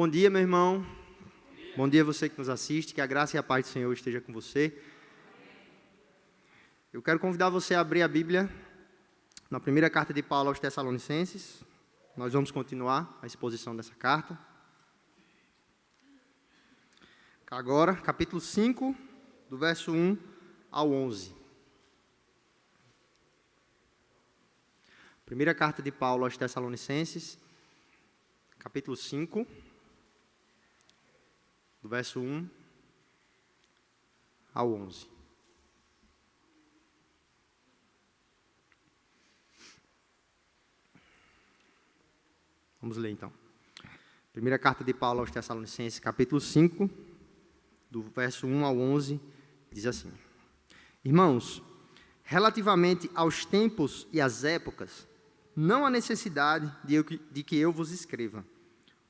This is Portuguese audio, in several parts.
Bom dia, meu irmão. Bom dia a você que nos assiste. Que a graça e a paz do Senhor esteja com você. Eu quero convidar você a abrir a Bíblia na primeira carta de Paulo aos Tessalonicenses. Nós vamos continuar a exposição dessa carta. Agora, capítulo 5, do verso 1 ao 11. Primeira carta de Paulo aos Tessalonicenses, capítulo 5, do verso 1 ao 11. Vamos ler então. Primeira carta de Paulo aos Tessalonicenses, capítulo 5, do verso 1 ao 11, diz assim: Irmãos, relativamente aos tempos e às épocas, não há necessidade de que eu vos escreva,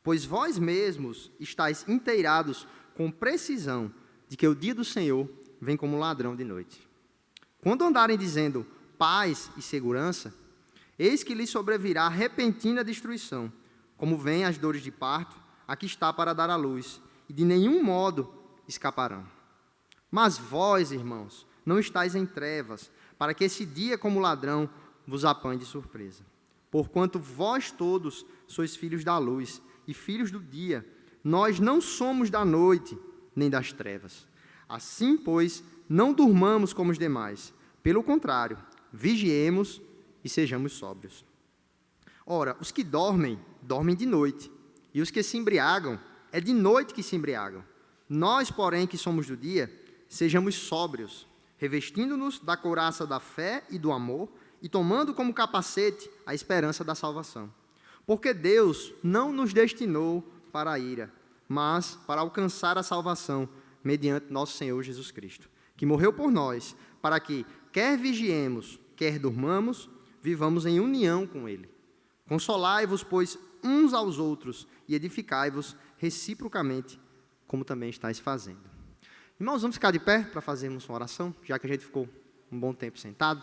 pois vós mesmos estáis inteirados com precisão de que o dia do Senhor vem como ladrão de noite. Quando andarem dizendo paz e segurança, eis que lhes sobrevirá repentina destruição, como vêm as dores de parto, a que está para dar à luz, e de nenhum modo escaparão. Mas vós, irmãos, não estáis em trevas, para que esse dia como ladrão vos apanhe de surpresa. Porquanto vós todos sois filhos da luz e filhos do dia, nós não somos da noite nem das trevas. Assim, pois, não durmamos como os demais. Pelo contrário, vigiemos e sejamos sóbrios. Ora, os que dormem, dormem de noite, e os que se embriagam, é de noite que se embriagam. Nós, porém, que somos do dia, sejamos sóbrios, revestindo-nos da couraça da fé e do amor, e tomando como capacete a esperança da salvação. Porque Deus não nos destinou para a ira, mas para alcançar a salvação mediante nosso Senhor Jesus Cristo, que morreu por nós, para que, quer vigiemos, quer durmamos, vivamos em união com Ele. Consolai-vos, pois, uns aos outros e edificai-vos reciprocamente, como também estáis fazendo. Irmãos, vamos ficar de pé para fazermos uma oração, já que a gente ficou um bom tempo sentado.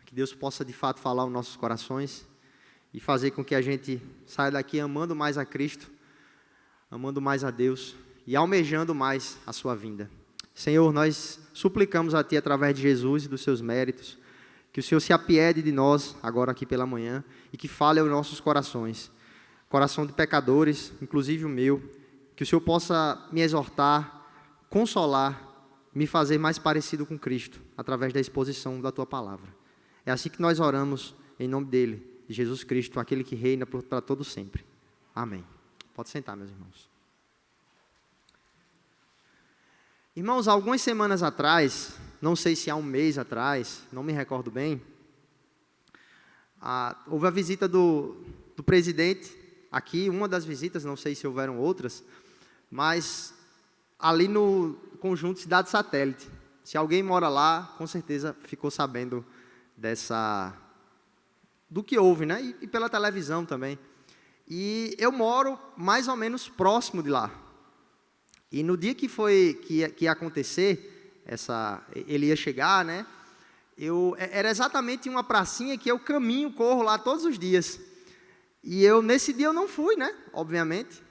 Que Deus possa, de fato, falar aos nossos corações e fazer com que a gente saia daqui amando mais a Cristo, amando mais a Deus e almejando mais a sua vinda. Senhor, nós suplicamos a Ti, através de Jesus e dos seus méritos, que o Senhor se apiede de nós, agora aqui pela manhã, e que fale aos nossos corações, coração de pecadores, inclusive o meu, que o Senhor possa me exortar, consolar, me fazer mais parecido com Cristo, através da exposição da Tua palavra. É assim que nós oramos, em nome dEle, de Jesus Cristo, aquele que reina para todo sempre. Amém. Pode sentar, meus irmãos. Irmãos, algumas semanas atrás, não sei se há um mês atrás, não me recordo bem, houve a visita do presidente aqui, uma das visitas, não sei se houveram outras, mas ali no conjunto Cidade Satélite. Se alguém mora lá, com certeza ficou sabendo do que houve, né? E pela televisão também. E eu moro mais ou menos próximo de lá. E no dia que ia acontecer, ele ia chegar, né? Era exatamente uma pracinha que eu corro lá todos os dias. E nesse dia eu não fui, né? Obviamente.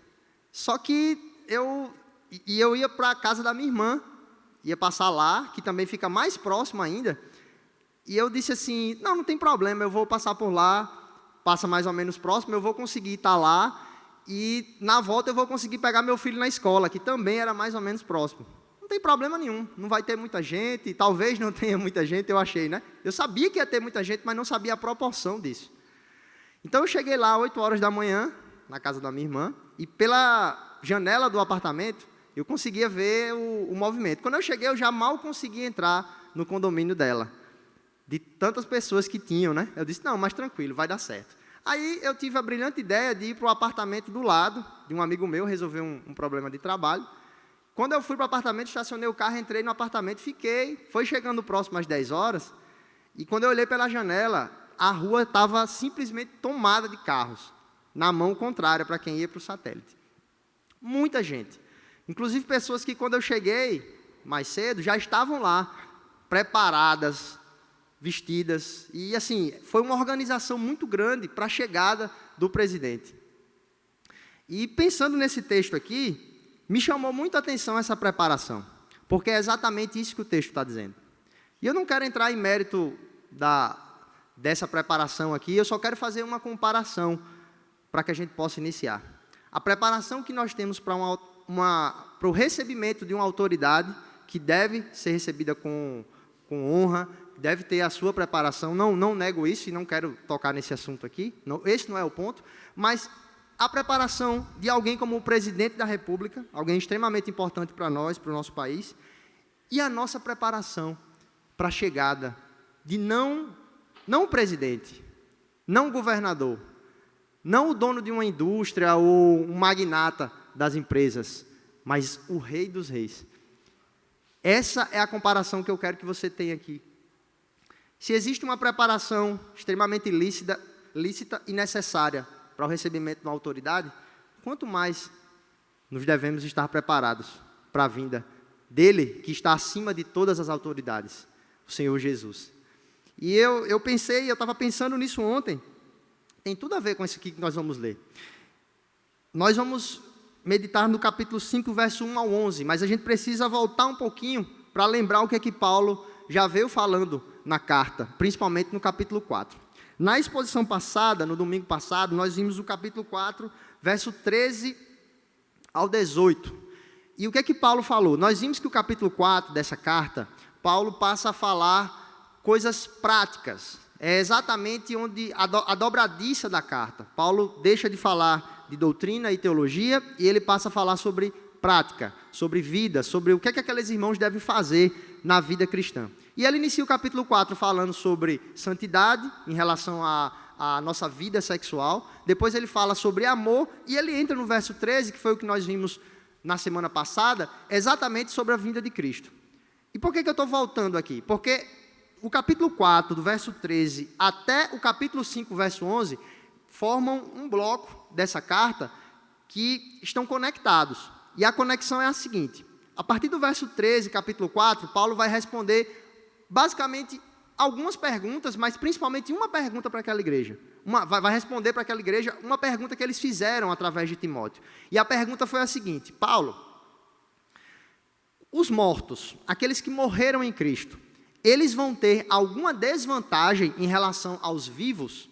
Só que eu ia para a casa da minha irmã, ia passar lá, que também fica mais próximo ainda. E eu disse assim, não tem problema, eu vou passar por lá, passa mais ou menos próximo, eu vou conseguir estar lá, e na volta eu vou conseguir pegar meu filho na escola, que também era mais ou menos próximo. Não tem problema nenhum, não vai ter muita gente, talvez não tenha muita gente, eu achei, né? Eu sabia que ia ter muita gente, mas não sabia a proporção disso. Então eu cheguei lá às 8 horas da manhã, na casa da minha irmã, e pela janela do apartamento, eu conseguia ver o movimento. Quando eu cheguei, eu já mal conseguia entrar no condomínio dela, de tantas pessoas que tinham, né? Eu disse, não, mas tranquilo, vai dar certo. Aí eu tive a brilhante ideia de ir para o apartamento do lado, de um amigo meu, resolver um problema de trabalho. Quando eu fui para o apartamento, estacionei o carro, entrei no apartamento, foi chegando próximo às 10 horas, e quando eu olhei pela janela, a rua estava simplesmente tomada de carros, na mão contrária para quem ia para o satélite. Muita gente. Inclusive pessoas que, quando eu cheguei mais cedo, já estavam lá, preparadas, vestidas, e assim, foi uma organização muito grande para a chegada do presidente. E pensando nesse texto aqui, me chamou muito a atenção essa preparação, porque é exatamente isso que o texto está dizendo. E eu não quero entrar em mérito dessa preparação aqui, eu só quero fazer uma comparação para que a gente possa iniciar. A preparação que nós temos para o recebimento de uma autoridade que deve ser recebida com honra, deve ter a sua preparação, não nego isso e não quero tocar nesse assunto aqui, esse não é o ponto, mas a preparação de alguém como o presidente da República, alguém extremamente importante para nós, para o nosso país, e a nossa preparação para a chegada de não o presidente, não o governador, não o dono de uma indústria ou um magnata das empresas, mas o Rei dos Reis. Essa é a comparação que eu quero que você tenha aqui. Se existe uma preparação extremamente lícita e necessária para o recebimento de uma autoridade, quanto mais nos devemos estar preparados para a vinda dele, que está acima de todas as autoridades, o Senhor Jesus. E eu estava pensando nisso ontem, tem tudo a ver com isso aqui que nós vamos ler. Nós vamos meditar no capítulo 5, verso 1 ao 11, mas a gente precisa voltar um pouquinho para lembrar o que é que Paulo já veio falando na carta, principalmente no capítulo 4. Na exposição passada, no domingo passado, nós vimos o capítulo 4, verso 13 ao 18. E o que é que Paulo falou? Nós vimos que o capítulo 4 dessa carta, Paulo passa a falar coisas práticas. É exatamente onde a dobradiça da carta. Paulo deixa de falar de doutrina e teologia e ele passa a falar sobre prática, sobre vida, sobre o que é que aqueles irmãos devem fazer na vida cristã. E ele inicia o capítulo 4 falando sobre santidade em relação à nossa vida sexual. Depois ele fala sobre amor e ele entra no verso 13, que foi o que nós vimos na semana passada, exatamente sobre a vinda de Cristo. E por que eu estou voltando aqui? Porque o capítulo 4, do verso 13 até o capítulo 5, verso 11, formam um bloco dessa carta que estão conectados. E a conexão é a seguinte: a partir do verso 13, capítulo 4, Paulo vai responder basicamente algumas perguntas, mas principalmente uma pergunta para aquela igreja. Vai responder para aquela igreja uma pergunta que eles fizeram através de Timóteo. E a pergunta foi a seguinte: Paulo, os mortos, aqueles que morreram em Cristo, eles vão ter alguma desvantagem em relação aos vivos?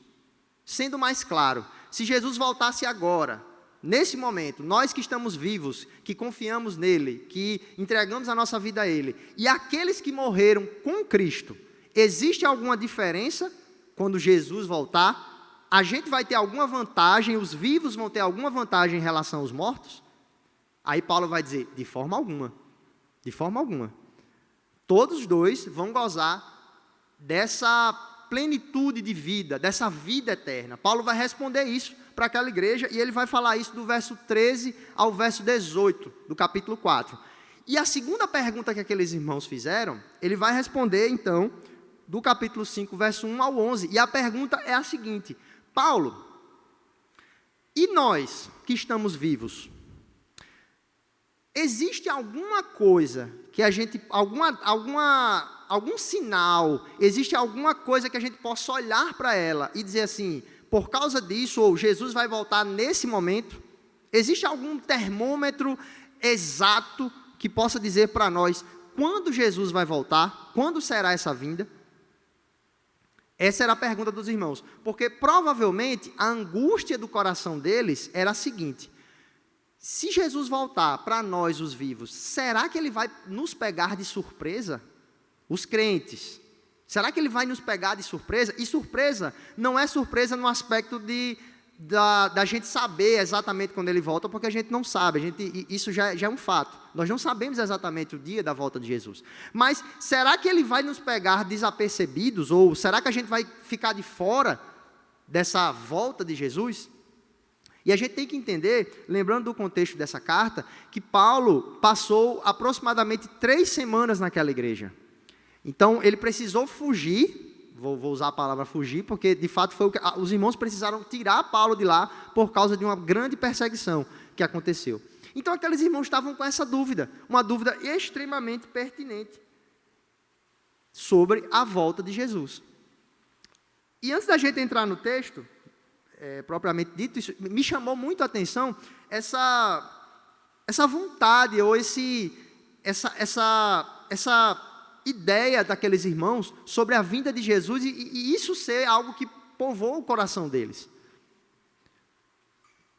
Sendo mais claro, se Jesus voltasse agora, nesse momento, nós que estamos vivos, que confiamos nele, que entregamos a nossa vida a ele, e aqueles que morreram com Cristo, existe alguma diferença quando Jesus voltar? A gente vai ter alguma vantagem, os vivos vão ter alguma vantagem em relação aos mortos? Aí Paulo vai dizer, de forma alguma, de forma alguma. Todos os dois vão gozar dessa plenitude de vida, dessa vida eterna. Paulo vai responder isso para aquela igreja e ele vai falar isso do verso 13 ao verso 18 do capítulo 4. E a segunda pergunta que aqueles irmãos fizeram, ele vai responder então do capítulo 5, verso 1 ao 11. E a pergunta é a seguinte: Paulo, e nós que estamos vivos, existe alguma coisa que a gente, algum sinal, existe alguma coisa que a gente possa olhar para ela e dizer assim, por causa disso, ou Jesus vai voltar nesse momento? Existe algum termômetro exato que possa dizer para nós quando Jesus vai voltar? Quando será essa vinda? Essa era a pergunta dos irmãos, porque provavelmente a angústia do coração deles era a seguinte: se Jesus voltar para nós, os vivos, será que ele vai nos pegar de surpresa? Os crentes. Será que ele vai nos pegar de surpresa? E surpresa não é surpresa no aspecto da gente saber exatamente quando ele volta, porque a gente não sabe, isso já é um fato. Nós não sabemos exatamente o dia da volta de Jesus. Mas será que ele vai nos pegar desapercebidos? Ou será que a gente vai ficar de fora dessa volta de Jesus? E a gente tem que entender, lembrando do contexto dessa carta, que Paulo passou aproximadamente 3 semanas naquela igreja. Então, ele precisou fugir, vou usar a palavra fugir, porque de fato foi o que os irmãos precisaram tirar Paulo de lá por causa de uma grande perseguição que aconteceu. Então, aqueles irmãos estavam com essa dúvida, uma dúvida extremamente pertinente sobre a volta de Jesus. E antes da gente entrar no texto, propriamente dito, isso me chamou muito a atenção, essa vontade, ou essa ideia daqueles irmãos sobre a vinda de Jesus, e isso ser algo que povoou o coração deles.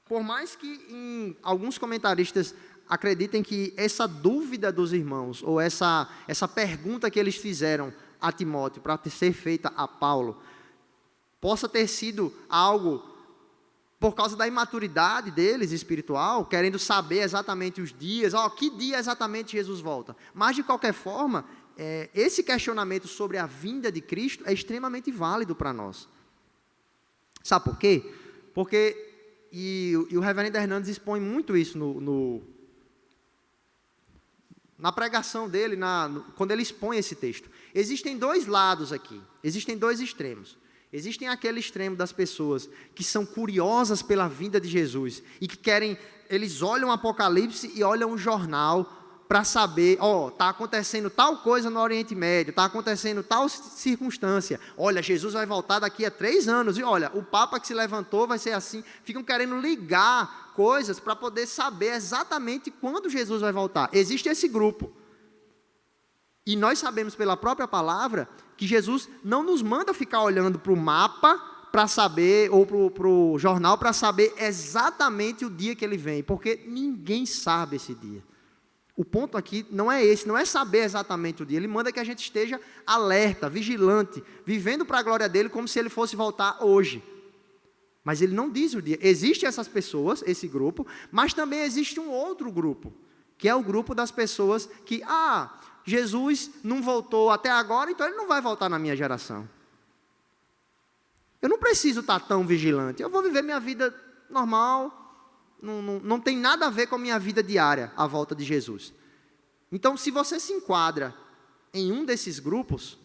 Por mais que alguns comentaristas acreditem que essa dúvida dos irmãos, ou essa pergunta que eles fizeram a Timóteo para ser feita a Paulo, possa ter sido algo por causa da imaturidade deles espiritual, querendo saber exatamente os dias, que dia exatamente Jesus volta. Mas, de qualquer forma, esse questionamento sobre a vinda de Cristo é extremamente válido para nós. Sabe por quê? Porque, e o reverendo Hernandes expõe muito isso na pregação dele, quando ele expõe esse texto. Existem dois lados aqui, existem dois extremos. Existem aquele extremo das pessoas que são curiosas pela vinda de Jesus e que eles olham o Apocalipse e olham o jornal para saber, está acontecendo tal coisa no Oriente Médio, está acontecendo tal circunstância, olha, Jesus vai voltar daqui a 3 anos, e olha, o Papa que se levantou vai ser assim, ficam querendo ligar coisas para poder saber exatamente quando Jesus vai voltar. Existe esse grupo, e nós sabemos pela própria palavra, que Jesus não nos manda ficar olhando para o mapa, para saber, ou para o jornal, para saber exatamente o dia que ele vem, porque ninguém sabe esse dia. O ponto aqui não é esse, não é saber exatamente o dia. Ele manda que a gente esteja alerta, vigilante, vivendo para a glória dele como se ele fosse voltar hoje. Mas ele não diz o dia. Existem essas pessoas, esse grupo, mas também existe um outro grupo, que é o grupo das pessoas que, Jesus não voltou até agora, então ele não vai voltar na minha geração. Eu não preciso estar tão vigilante, eu vou viver minha vida normal. Não tem nada a ver com a minha vida diária, a volta de Jesus. Então, se você se enquadra em um desses grupos,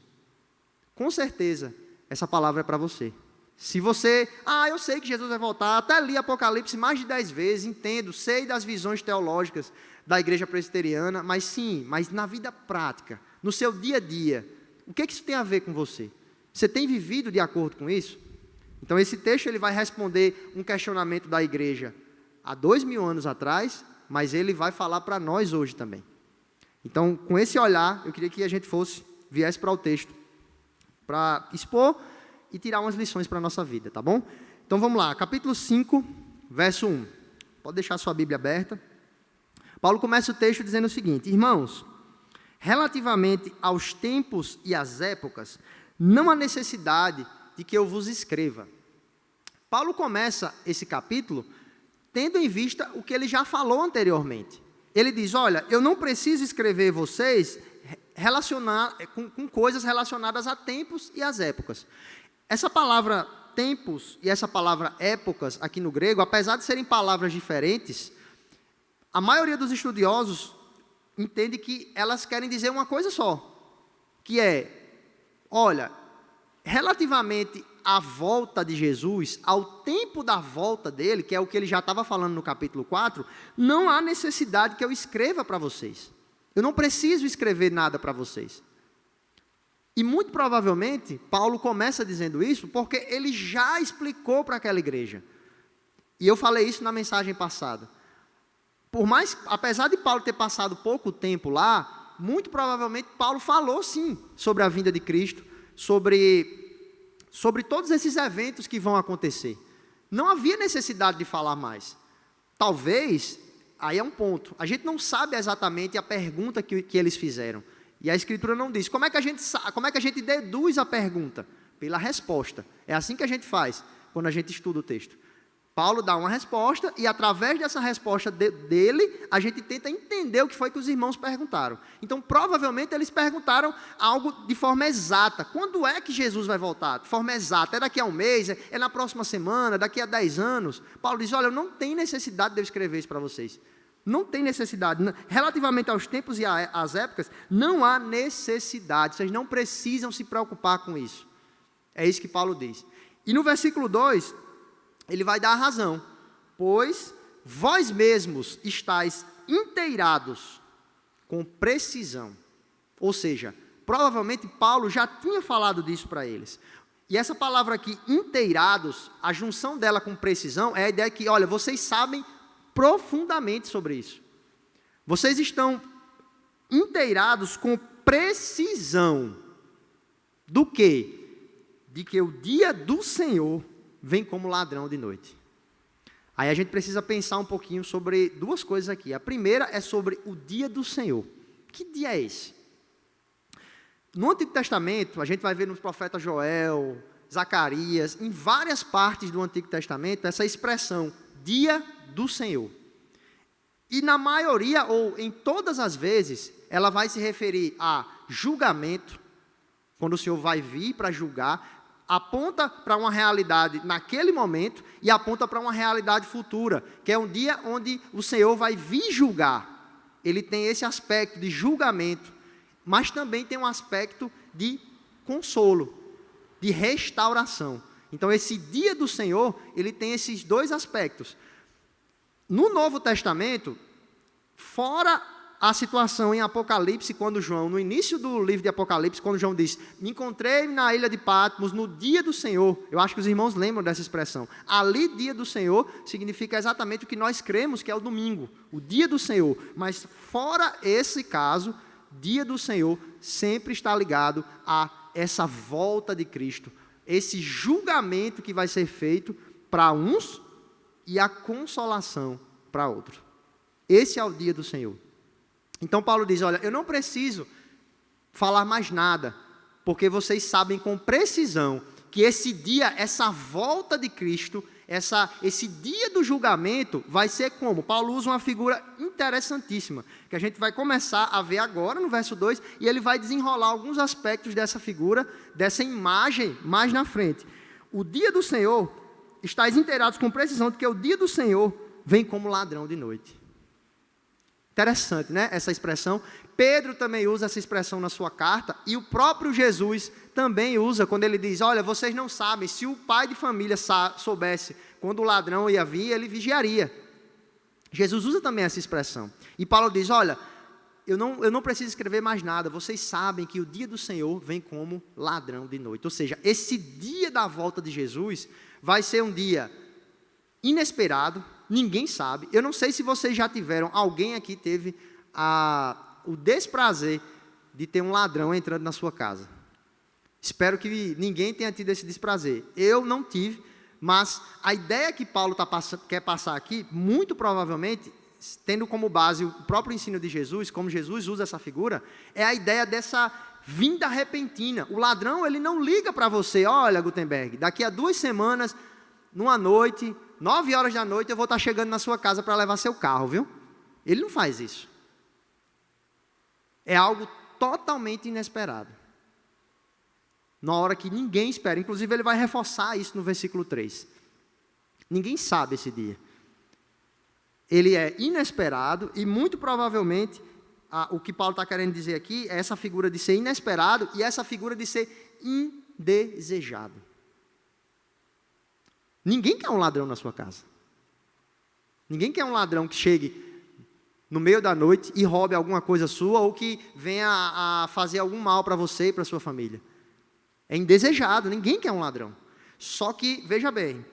com certeza, essa palavra é para você. Se você, eu sei que Jesus vai voltar, até li Apocalipse mais de 10 vezes, entendo, sei das visões teológicas da igreja presbiteriana, mas na vida prática, no seu dia a dia, o que isso tem a ver com você? Você tem vivido de acordo com isso? Então, esse texto ele vai responder um questionamento da igreja há 2000 anos atrás, mas ele vai falar para nós hoje também. Então, com esse olhar, eu queria que a gente viesse para o texto, para expor e tirar umas lições para a nossa vida, tá bom? Então, vamos lá, capítulo 5, verso 1. Pode deixar a sua Bíblia aberta. Paulo começa o texto dizendo o seguinte: irmãos, relativamente aos tempos e às épocas, não há necessidade de que eu vos escreva. Paulo começa esse capítulo tendo em vista o que ele já falou anteriormente. Ele diz, olha, eu não preciso escrever vocês com coisas relacionadas a tempos e às épocas. Essa palavra tempos e essa palavra épocas aqui no grego, apesar de serem palavras diferentes, a maioria dos estudiosos entende que elas querem dizer uma coisa só, que é, olha, relativamente à volta de Jesus, ao tempo da volta dele, que é o que ele já estava falando no capítulo 4, não há necessidade que eu escreva para vocês. Eu não preciso escrever nada para vocês. E muito provavelmente, Paulo começa dizendo isso porque ele já explicou para aquela igreja. E eu falei isso na mensagem passada. Apesar de Paulo ter passado pouco tempo lá, muito provavelmente Paulo falou sim sobre a vinda de Cristo, sobre todos esses eventos que vão acontecer. Não havia necessidade de falar mais. Talvez, aí é um ponto, a gente não sabe exatamente a pergunta que eles fizeram. E a Escritura não diz. Como é que a gente deduz a pergunta? Pela resposta. É assim que a gente faz, quando a gente estuda o texto. Paulo dá uma resposta, e através dessa resposta dele, a gente tenta entender o que foi que os irmãos perguntaram. Então, provavelmente, eles perguntaram algo de forma exata. Quando é que Jesus vai voltar? De forma exata. É daqui a um mês? É na próxima semana? Daqui a 10 anos? Paulo diz, olha, não tem necessidade de eu escrever isso para vocês. Não tem necessidade. Relativamente aos tempos e às épocas, não há necessidade. Vocês não precisam se preocupar com isso. É isso que Paulo diz. E no versículo 2... ele vai dar a razão, pois vós mesmos estáis inteirados com precisão. Ou seja, provavelmente Paulo já tinha falado disso para eles. E essa palavra aqui, inteirados, a junção dela com precisão, é a ideia que, olha, vocês sabem profundamente sobre isso. Vocês estão inteirados com precisão do quê? De que o dia do Senhor vem como ladrão de noite. Aí a gente precisa pensar um pouquinho sobre duas coisas aqui. A primeira é sobre o dia do Senhor. Que dia é esse? No Antigo Testamento, a gente vai ver nos profetas Joel, Zacarias, em várias partes do Antigo Testamento, essa expressão, dia do Senhor. E na maioria, ou em todas as vezes, ela vai se referir a julgamento, quando o Senhor vai vir para julgar, aponta para uma realidade naquele momento e aponta para uma realidade futura, que é um dia onde o Senhor vai vir julgar. Ele tem esse aspecto de julgamento, mas também tem um aspecto de consolo, de restauração. Então, esse dia do Senhor, ele tem esses dois aspectos. No Novo Testamento, fora a situação em Apocalipse, quando João, no início do livro de Apocalipse, quando João diz, me encontrei na ilha de Patmos no dia do Senhor, eu acho que os irmãos lembram dessa expressão, ali dia do Senhor significa exatamente o que nós cremos que é o domingo, o dia do Senhor, mas fora esse caso, dia do Senhor sempre está ligado a essa volta de Cristo, esse julgamento que vai ser feito para uns e a consolação para outros. Esse é o dia do Senhor. Então Paulo diz, olha, eu não preciso falar mais nada, porque vocês sabem com precisão que esse dia, essa volta de Cristo, esse dia do julgamento vai ser como? Paulo usa uma figura interessantíssima, que a gente vai começar a ver agora no verso 2, e ele vai desenrolar alguns aspectos dessa figura, dessa imagem mais na frente. O dia do Senhor, estáis inteirados com precisão de que o dia do Senhor vem como ladrão de noite. Interessante, né? Essa expressão. Pedro também usa essa expressão na sua carta, e o próprio Jesus também usa, quando ele diz, olha, vocês não sabem, se o pai de família soubesse quando o ladrão ia vir, ele vigiaria. Jesus usa também essa expressão. E Paulo diz, olha, eu não preciso escrever mais nada, vocês sabem que o dia do Senhor vem como ladrão de noite. Ou seja, esse dia da volta de Jesus vai ser um dia inesperado, ninguém sabe. Eu não sei se vocês já tiveram, alguém aqui teve o desprazer de ter um ladrão entrando na sua casa. Espero que ninguém tenha tido esse desprazer. Eu não tive, mas a ideia que Paulo quer passar aqui, muito provavelmente, tendo como base o próprio ensino de Jesus, como Jesus usa essa figura, é a ideia dessa vinda repentina. O ladrão, ele não liga para você, olha, Gutenberg, daqui a 2 semanas, numa noite, 9 horas da noite, eu vou estar chegando na sua casa para levar seu carro, viu? Ele não faz isso. É algo totalmente inesperado. Na hora que ninguém espera. Inclusive, ele vai reforçar isso no versículo 3. Ninguém sabe esse dia. Ele é inesperado e, muito provavelmente, o que Paulo está querendo dizer aqui é essa figura de ser inesperado e essa figura de ser indesejado. Ninguém quer um ladrão na sua casa. Ninguém quer um ladrão que chegue no meio da noite e roube alguma coisa sua ou que venha a fazer algum mal para você e para sua família. É indesejado, ninguém quer um ladrão. Só que, veja bem,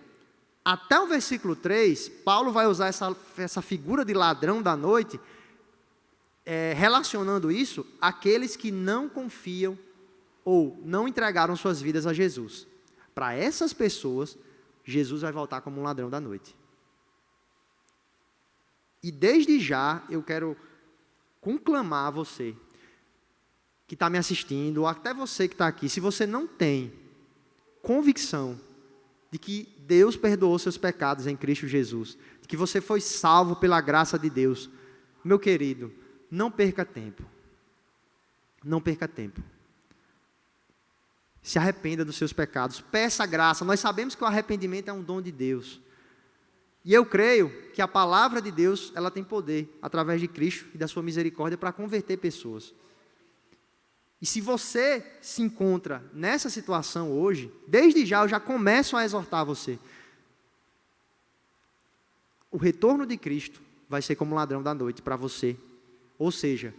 até o versículo 3, Paulo vai usar essa figura de ladrão da noite, relacionando isso àqueles que não confiam ou não entregaram suas vidas a Jesus. Para essas pessoas, Jesus vai voltar como um ladrão da noite. E desde já eu quero conclamar a você que está me assistindo, ou até você que está aqui, se você não tem convicção de que Deus perdoou seus pecados em Cristo Jesus, de que você foi salvo pela graça de Deus, meu querido, não perca tempo. Não perca tempo. Se arrependa dos seus pecados, peça graça. Nós sabemos que o arrependimento é um dom de Deus. E eu creio que a palavra de Deus, ela tem poder, através de Cristo e da sua misericórdia, para converter pessoas. E se você se encontra nessa situação hoje, desde já eu já começo a exortar você. O retorno de Cristo vai ser como ladrão da noite para você. Ou seja,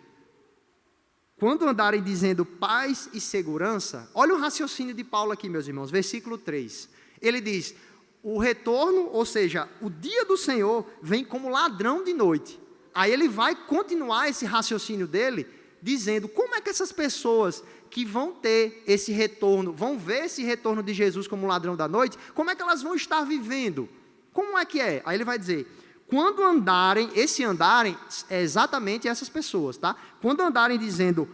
quando andarem dizendo paz e segurança, olha o raciocínio de Paulo aqui, meus irmãos, versículo 3. Ele diz, o retorno, ou seja, o dia do Senhor vem como ladrão de noite. Aí ele vai continuar esse raciocínio dele, dizendo como é que essas pessoas que vão ter esse retorno, vão ver esse retorno de Jesus como ladrão da noite, como é que elas vão estar vivendo? Como é que é? Aí ele vai dizer, quando andarem, esse andarem é exatamente essas pessoas, tá? Quando andarem dizendo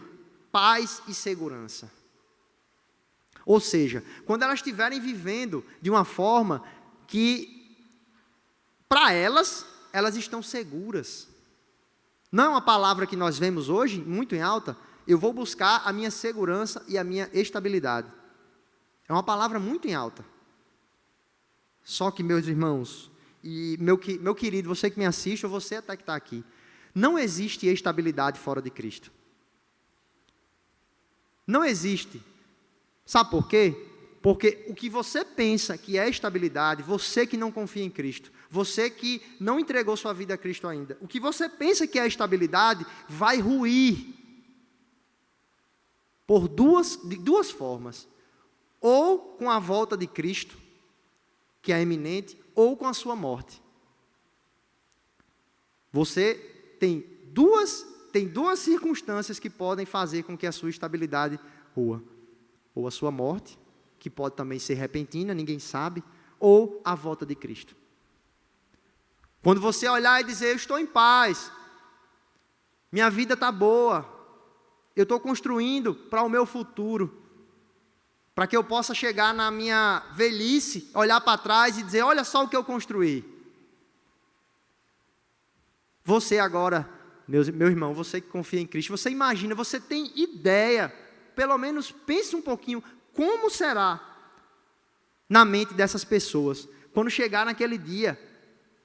paz e segurança. Ou seja, quando elas estiverem vivendo de uma forma que, para elas estão seguras. Não é uma palavra que nós vemos hoje, muito em alta, eu vou buscar a minha segurança e a minha estabilidade. É uma palavra muito em alta. Só que, meus irmãos, e meu querido, você que me assiste, ou você até que está aqui, não existe estabilidade fora de Cristo. Não existe. Sabe por quê? Porque o que você pensa que é estabilidade, você que não confia em Cristo, você que não entregou sua vida a Cristo ainda, o que você pensa que é estabilidade, vai ruir de duas formas. Ou com a volta de Cristo, que é iminente, ou com a sua morte. Você tem duas circunstâncias que podem fazer com que a sua estabilidade rua. Ou a sua morte, que pode também ser repentina, ninguém sabe, ou a volta de Cristo. Quando você olhar e dizer, eu estou em paz, minha vida está boa, eu estou construindo para o meu futuro, para que eu possa chegar na minha velhice, olhar para trás e dizer, olha só o que eu construí. Você agora, meu irmão, você que confia em Cristo, você imagina, você tem ideia, pelo menos pense um pouquinho, como será na mente dessas pessoas, quando chegar naquele dia,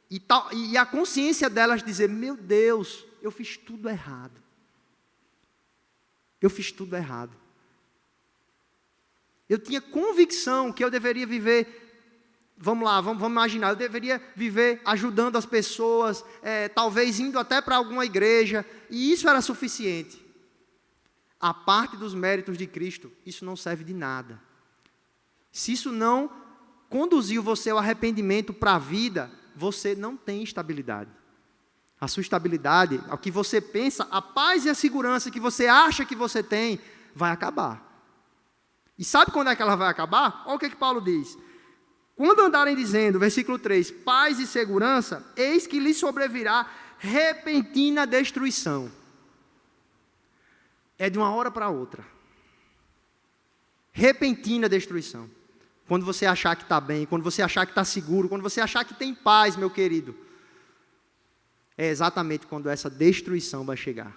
e a consciência delas dizer, meu Deus, eu fiz tudo errado. Eu fiz tudo errado. Eu tinha convicção que eu deveria viver, vamos imaginar, eu deveria viver ajudando as pessoas, talvez indo até para alguma igreja, e isso era suficiente. A parte dos méritos de Cristo, isso não serve de nada. Se isso não conduziu você ao arrependimento para a vida, você não tem estabilidade. A sua estabilidade, o que você pensa, a paz e a segurança que você acha que você tem, vai acabar. E sabe quando é que ela vai acabar? Olha o que Paulo diz. Quando andarem dizendo, versículo 3, paz e segurança, eis que lhes sobrevirá repentina destruição. É de uma hora para outra. Repentina destruição. Quando você achar que está bem, quando você achar que está seguro, quando você achar que tem paz, meu querido, é exatamente quando essa destruição vai chegar.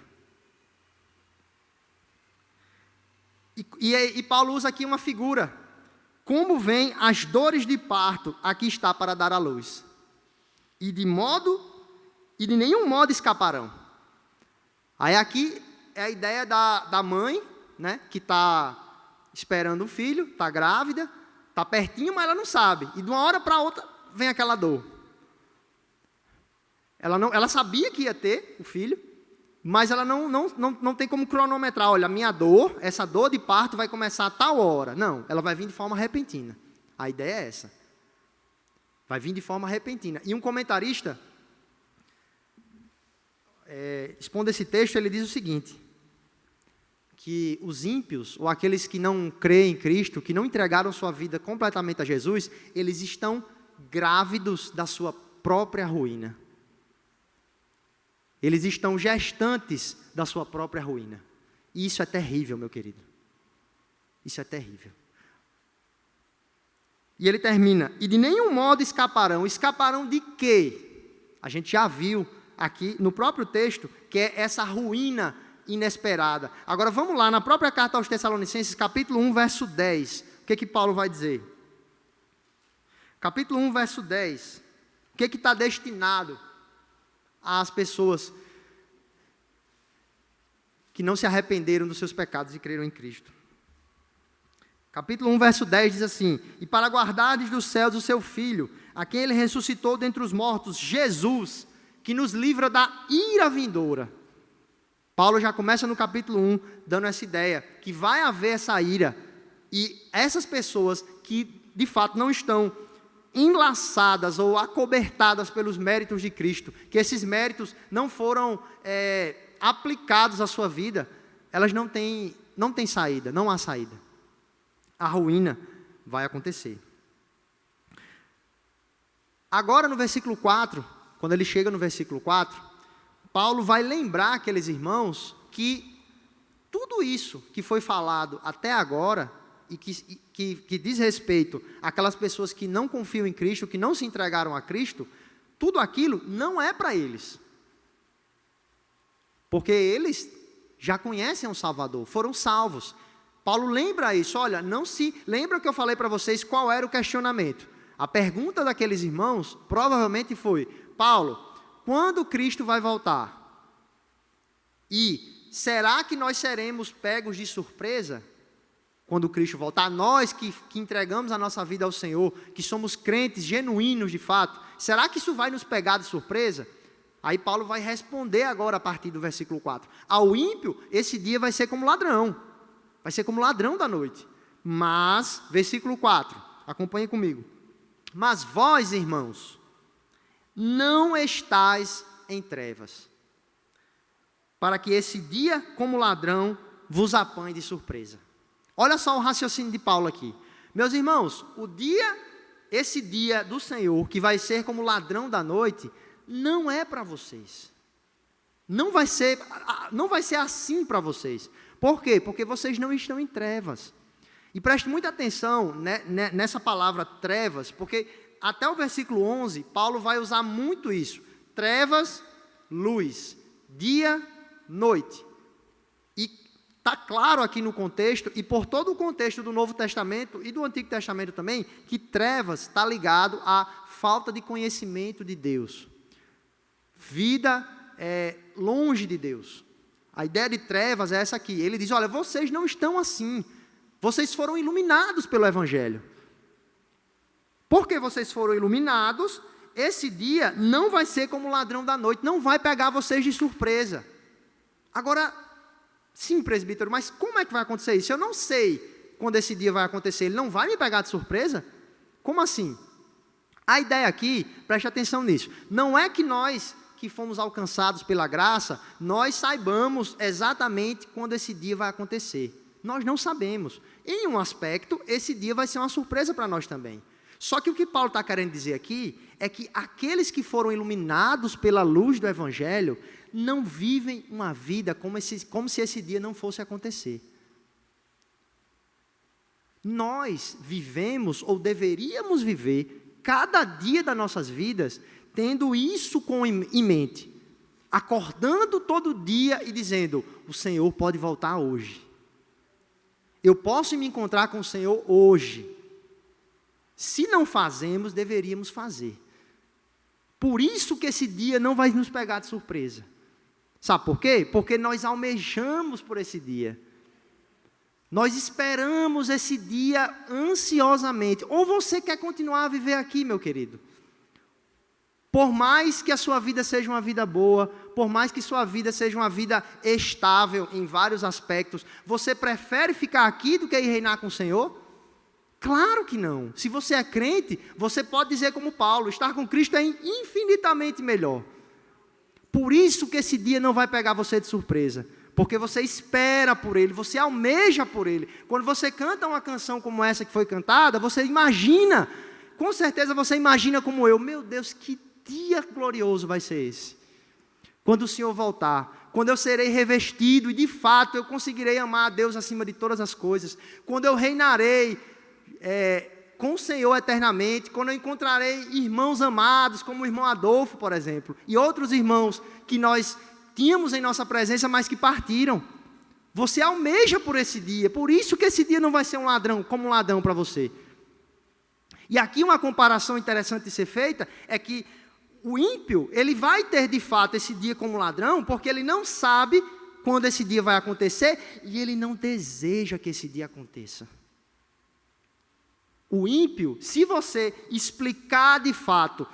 E Paulo usa aqui uma figura. Como vêm as dores de parto, aqui está para dar à luz. E de nenhum modo escaparão. Aí aqui é a ideia da mãe, né, que está esperando o filho, está grávida, está pertinho, mas ela não sabe. E de uma hora para outra vem aquela dor. Ela sabia que ia ter o filho, mas ela não tem como cronometrar. Olha, a minha dor, essa dor de parto vai começar a tal hora. Não, ela vai vir de forma repentina. A ideia é essa. Vai vir de forma repentina. E um comentarista, expondo esse texto, ele diz o seguinte, que os ímpios, ou aqueles que não creem em Cristo, que não entregaram sua vida completamente a Jesus, eles estão grávidos da sua própria ruína. Eles estão gestantes da sua própria ruína. E isso é terrível, meu querido. Isso é terrível. E ele termina, e de nenhum modo escaparão. Escaparão de quê? A gente já viu aqui no próprio texto, que é essa ruína inesperada. Agora vamos lá, na própria carta aos Tessalonicenses, capítulo 1, verso 10. O que Paulo vai dizer? Capítulo 1, verso 10. O que está destinado às pessoas que não se arrependeram dos seus pecados e creram em Cristo? Capítulo 1, verso 10 diz assim: e para guardardes dos céus o seu Filho, a quem ele ressuscitou dentre os mortos, Jesus, que nos livra da ira vindoura. Paulo já começa no capítulo 1, dando essa ideia, que vai haver essa ira, e essas pessoas que, de fato, não estão enlaçadas ou acobertadas pelos méritos de Cristo, que esses méritos não foram aplicados à sua vida, elas não têm saída, não há saída. A ruína vai acontecer. Agora no versículo 4, quando ele chega no versículo 4, Paulo vai lembrar aqueles irmãos que tudo isso que foi falado até agora, e que diz respeito àquelas pessoas que não confiam em Cristo, que não se entregaram a Cristo, tudo aquilo não é para eles. Porque eles já conhecem o Salvador, foram salvos. Paulo lembra isso, olha, lembra que eu falei para vocês qual era o questionamento. A pergunta daqueles irmãos provavelmente foi: Paulo, quando Cristo vai voltar? E será que nós seremos pegos de surpresa quando Cristo voltar? Nós que entregamos a nossa vida ao Senhor, que somos crentes genuínos de fato, será que isso vai nos pegar de surpresa? Aí Paulo vai responder agora a partir do versículo 4. Ao ímpio, esse dia vai ser como ladrão. Vai ser como ladrão da noite. Mas, versículo 4, acompanhe comigo. Mas vós, irmãos, não estáis em trevas, para que esse dia, como ladrão, vos apanhe de surpresa. Olha só o raciocínio de Paulo aqui. Meus irmãos, esse dia do Senhor, que vai ser como ladrão da noite, não é para vocês. Não vai ser assim para vocês. Por quê? Porque vocês não estão em trevas. E preste muita atenção nessa palavra trevas, porque até o versículo 11, Paulo vai usar muito isso. Trevas, luz, dia, noite. E está claro aqui no contexto, e por todo o contexto do Novo Testamento e do Antigo Testamento também, que trevas está ligado à falta de conhecimento de Deus. Vida longe de Deus. A ideia de trevas é essa aqui. Ele diz, olha, vocês não estão assim. Vocês foram iluminados pelo Evangelho. Porque vocês foram iluminados, esse dia não vai ser como o ladrão da noite, não vai pegar vocês de surpresa. Agora, sim, presbítero, mas como é que vai acontecer isso? Eu não sei quando esse dia vai acontecer, ele não vai me pegar de surpresa? Como assim? A ideia aqui, preste atenção nisso, não é que nós que fomos alcançados pela graça, nós saibamos exatamente quando esse dia vai acontecer. Nós não sabemos. Em um aspecto, esse dia vai ser uma surpresa para nós também. Só que o que Paulo está querendo dizer aqui é que aqueles que foram iluminados pela luz do Evangelho não vivem uma vida como se esse dia não fosse acontecer. Nós vivemos, ou deveríamos viver, cada dia das nossas vidas, tendo isso em mente. Acordando todo dia e dizendo, o Senhor pode voltar hoje. Eu posso me encontrar com o Senhor hoje. Se não fazemos, deveríamos fazer. Por isso que esse dia não vai nos pegar de surpresa. Sabe por quê? Porque nós almejamos por esse dia. Nós esperamos esse dia ansiosamente. Ou você quer continuar a viver aqui, meu querido? Por mais que a sua vida seja uma vida boa, por mais que sua vida seja uma vida estável em vários aspectos, você prefere ficar aqui do que ir reinar com o Senhor? Claro que não. Se você é crente, você pode dizer como Paulo, estar com Cristo é infinitamente melhor. Por isso que esse dia não vai pegar você de surpresa, porque você espera por Ele, você almeja por Ele. Quando você canta uma canção como essa que foi cantada, você imagina, com certeza você imagina como eu, meu Deus, que dia glorioso vai ser esse. Quando o Senhor voltar, quando eu serei revestido e de fato eu conseguirei amar a Deus acima de todas as coisas, quando eu reinarei com o Senhor eternamente, quando eu encontrarei irmãos amados, como o irmão Adolfo, por exemplo, e outros irmãos que nós tínhamos em nossa presença, mas que partiram. Você almeja por esse dia, por isso que esse dia não vai ser como um ladrão para você. E aqui uma comparação interessante de ser feita, é que o ímpio, ele vai ter de fato esse dia como ladrão, porque ele não sabe quando esse dia vai acontecer, e ele não deseja que esse dia aconteça. O ímpio, se você explicar de fato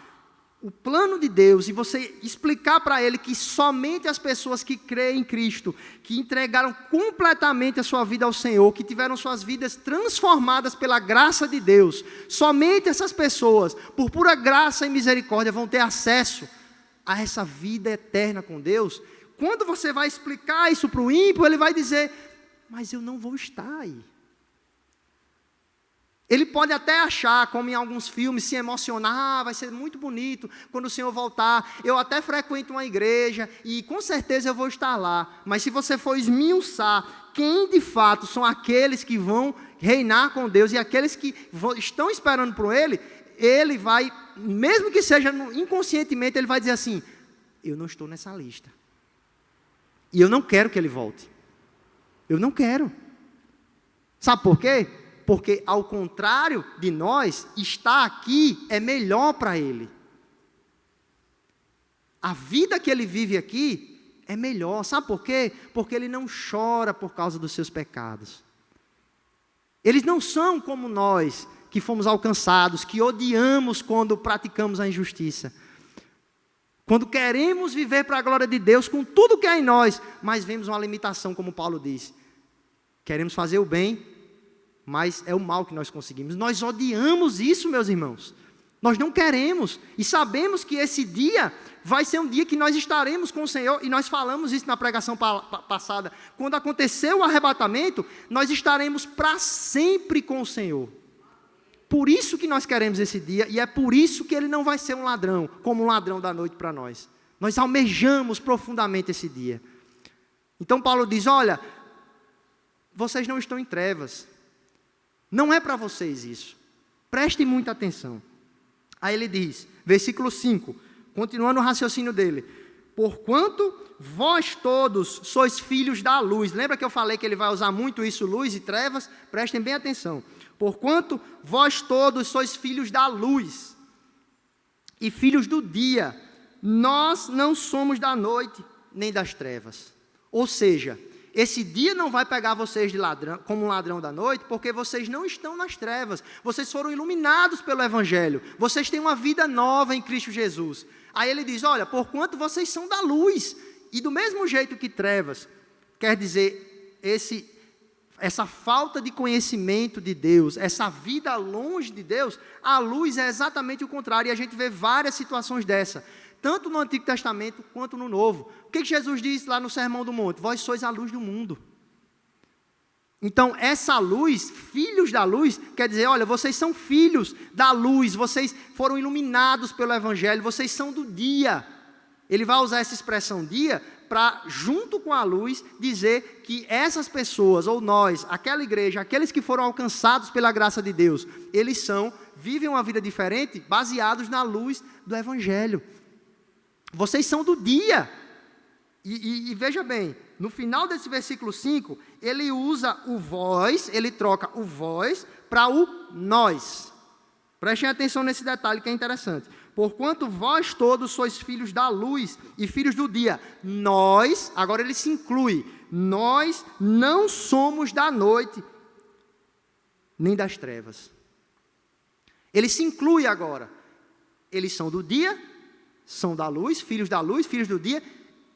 o plano de Deus e você explicar para ele que somente as pessoas que creem em Cristo, que entregaram completamente a sua vida ao Senhor, que tiveram suas vidas transformadas pela graça de Deus, somente essas pessoas, por pura graça e misericórdia, vão ter acesso a essa vida eterna com Deus. Quando você vai explicar isso para o ímpio, ele vai dizer, mas eu não vou estar aí. Ele pode até achar, como em alguns filmes, se emocionar, vai ser muito bonito, quando o Senhor voltar, eu até frequento uma igreja, e com certeza eu vou estar lá, mas se você for esmiuçar, quem de fato são aqueles que vão reinar com Deus, e aqueles que estão esperando por Ele, ele vai, mesmo que seja inconscientemente, ele vai dizer assim, eu não estou nessa lista, e eu não quero que Ele volte, eu não quero, sabe por quê? Porque, ao contrário de nós, estar aqui é melhor para ele. A vida que ele vive aqui é melhor. Sabe por quê? Porque ele não chora por causa dos seus pecados. Eles não são como nós, que fomos alcançados, que odiamos quando praticamos a injustiça. Quando queremos viver para a glória de Deus com tudo que é em nós, mas vemos uma limitação, como Paulo diz. Queremos fazer o bem, mas é o mal que nós conseguimos. Nós odiamos isso, meus irmãos. Nós não queremos. E sabemos que esse dia vai ser um dia que nós estaremos com o Senhor. E nós falamos isso na pregação passada. Quando acontecer o arrebatamento, nós estaremos para sempre com o Senhor. Por isso que nós queremos esse dia. E é por isso que Ele não vai ser um ladrão, como um ladrão da noite para nós. Nós almejamos profundamente esse dia. Então Paulo diz, olha, vocês não estão em trevas. Não é para vocês isso. Prestem muita atenção. Aí ele diz, versículo 5, continuando o raciocínio dele. Porquanto vós todos sois filhos da luz. Lembra que eu falei que ele vai usar muito isso, luz e trevas? Prestem bem atenção. Porquanto vós todos sois filhos da luz e filhos do dia. Nós não somos da noite nem das trevas. Ou seja, esse dia não vai pegar vocês de ladrão, como um ladrão da noite, porque vocês não estão nas trevas. Vocês foram iluminados pelo Evangelho. Vocês têm uma vida nova em Cristo Jesus. Aí ele diz, olha, porquanto vocês são da luz. E do mesmo jeito que trevas, quer dizer, essa falta de conhecimento de Deus, essa vida longe de Deus, a luz é exatamente o contrário. E a gente vê várias situações dessa, tanto no Antigo Testamento quanto no Novo. O que Jesus diz lá no Sermão do Monte? Vós sois a luz do mundo. Então, essa luz, filhos da luz, quer dizer, olha, vocês são filhos da luz, vocês foram iluminados pelo Evangelho, vocês são do dia. Ele vai usar essa expressão dia para, junto com a luz, dizer que essas pessoas, ou nós, aquela igreja, aqueles que foram alcançados pela graça de Deus, eles vivem uma vida diferente, baseados na luz do Evangelho. Vocês são do dia. E veja bem, no final desse versículo 5, ele usa o vós, ele troca o vós para o nós. Prestem atenção nesse detalhe que é interessante. Porquanto vós todos sois filhos da luz e filhos do dia. Nós, agora ele se inclui, nós não somos da noite, nem das trevas. Ele se inclui agora. Eles são do dia, são da luz, filhos do dia,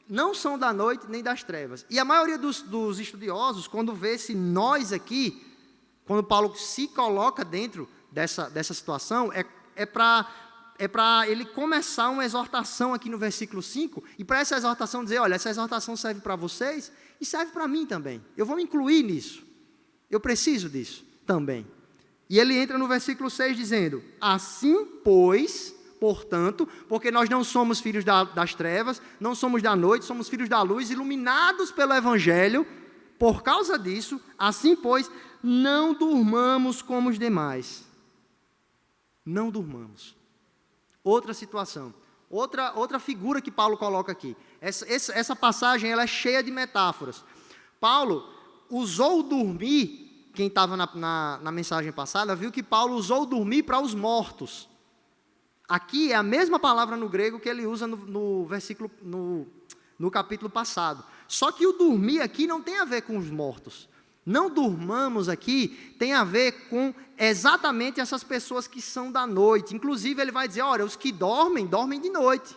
não são da noite nem das trevas. E a maioria dos estudiosos, quando vê esse nós aqui, quando Paulo se coloca dentro dessa situação, é para ele começar uma exortação aqui no versículo 5, e para essa exortação dizer, olha, essa exortação serve para vocês e serve para mim também. Eu vou me incluir nisso. Eu preciso disso também. E ele entra no versículo 6 dizendo, assim, pois, portanto, porque nós não somos filhos das trevas, não somos da noite, somos filhos da luz, iluminados pelo Evangelho, por causa disso, assim, pois, não durmamos como os demais. Não durmamos. Outra situação, outra figura que Paulo coloca aqui. Essa passagem ela é cheia de metáforas. Paulo usou o dormir, quem estava na mensagem passada, viu que Paulo usou o dormir para os mortos. Aqui é a mesma palavra no grego que ele usa no versículo, no capítulo passado. Só que o dormir aqui não tem a ver com os mortos. Não durmamos aqui tem a ver com exatamente essas pessoas que são da noite. Inclusive ele vai dizer, olha, os que dormem, dormem de noite.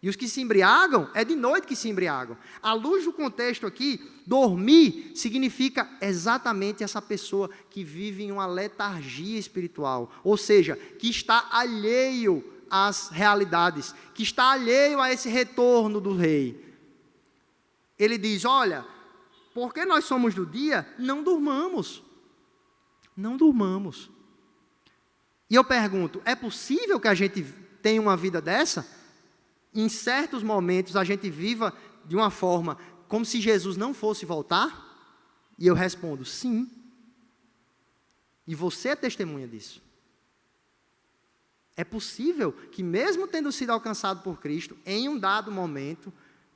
E os que se embriagam, é de noite que se embriagam. À luz do contexto aqui, dormir significa exatamente essa pessoa que vive em uma letargia espiritual. Ou seja, que está alheio às realidades, que está alheio a esse retorno do rei. Ele diz, olha, porque nós somos do dia, não durmamos. Não durmamos. E eu pergunto, é possível que a gente tenha uma vida dessa? Em certos momentos a gente viva de uma forma como se Jesus não fosse voltar? E eu respondo, sim. E você é testemunha disso. É possível que mesmo tendo sido alcançado por Cristo, em um dado momento,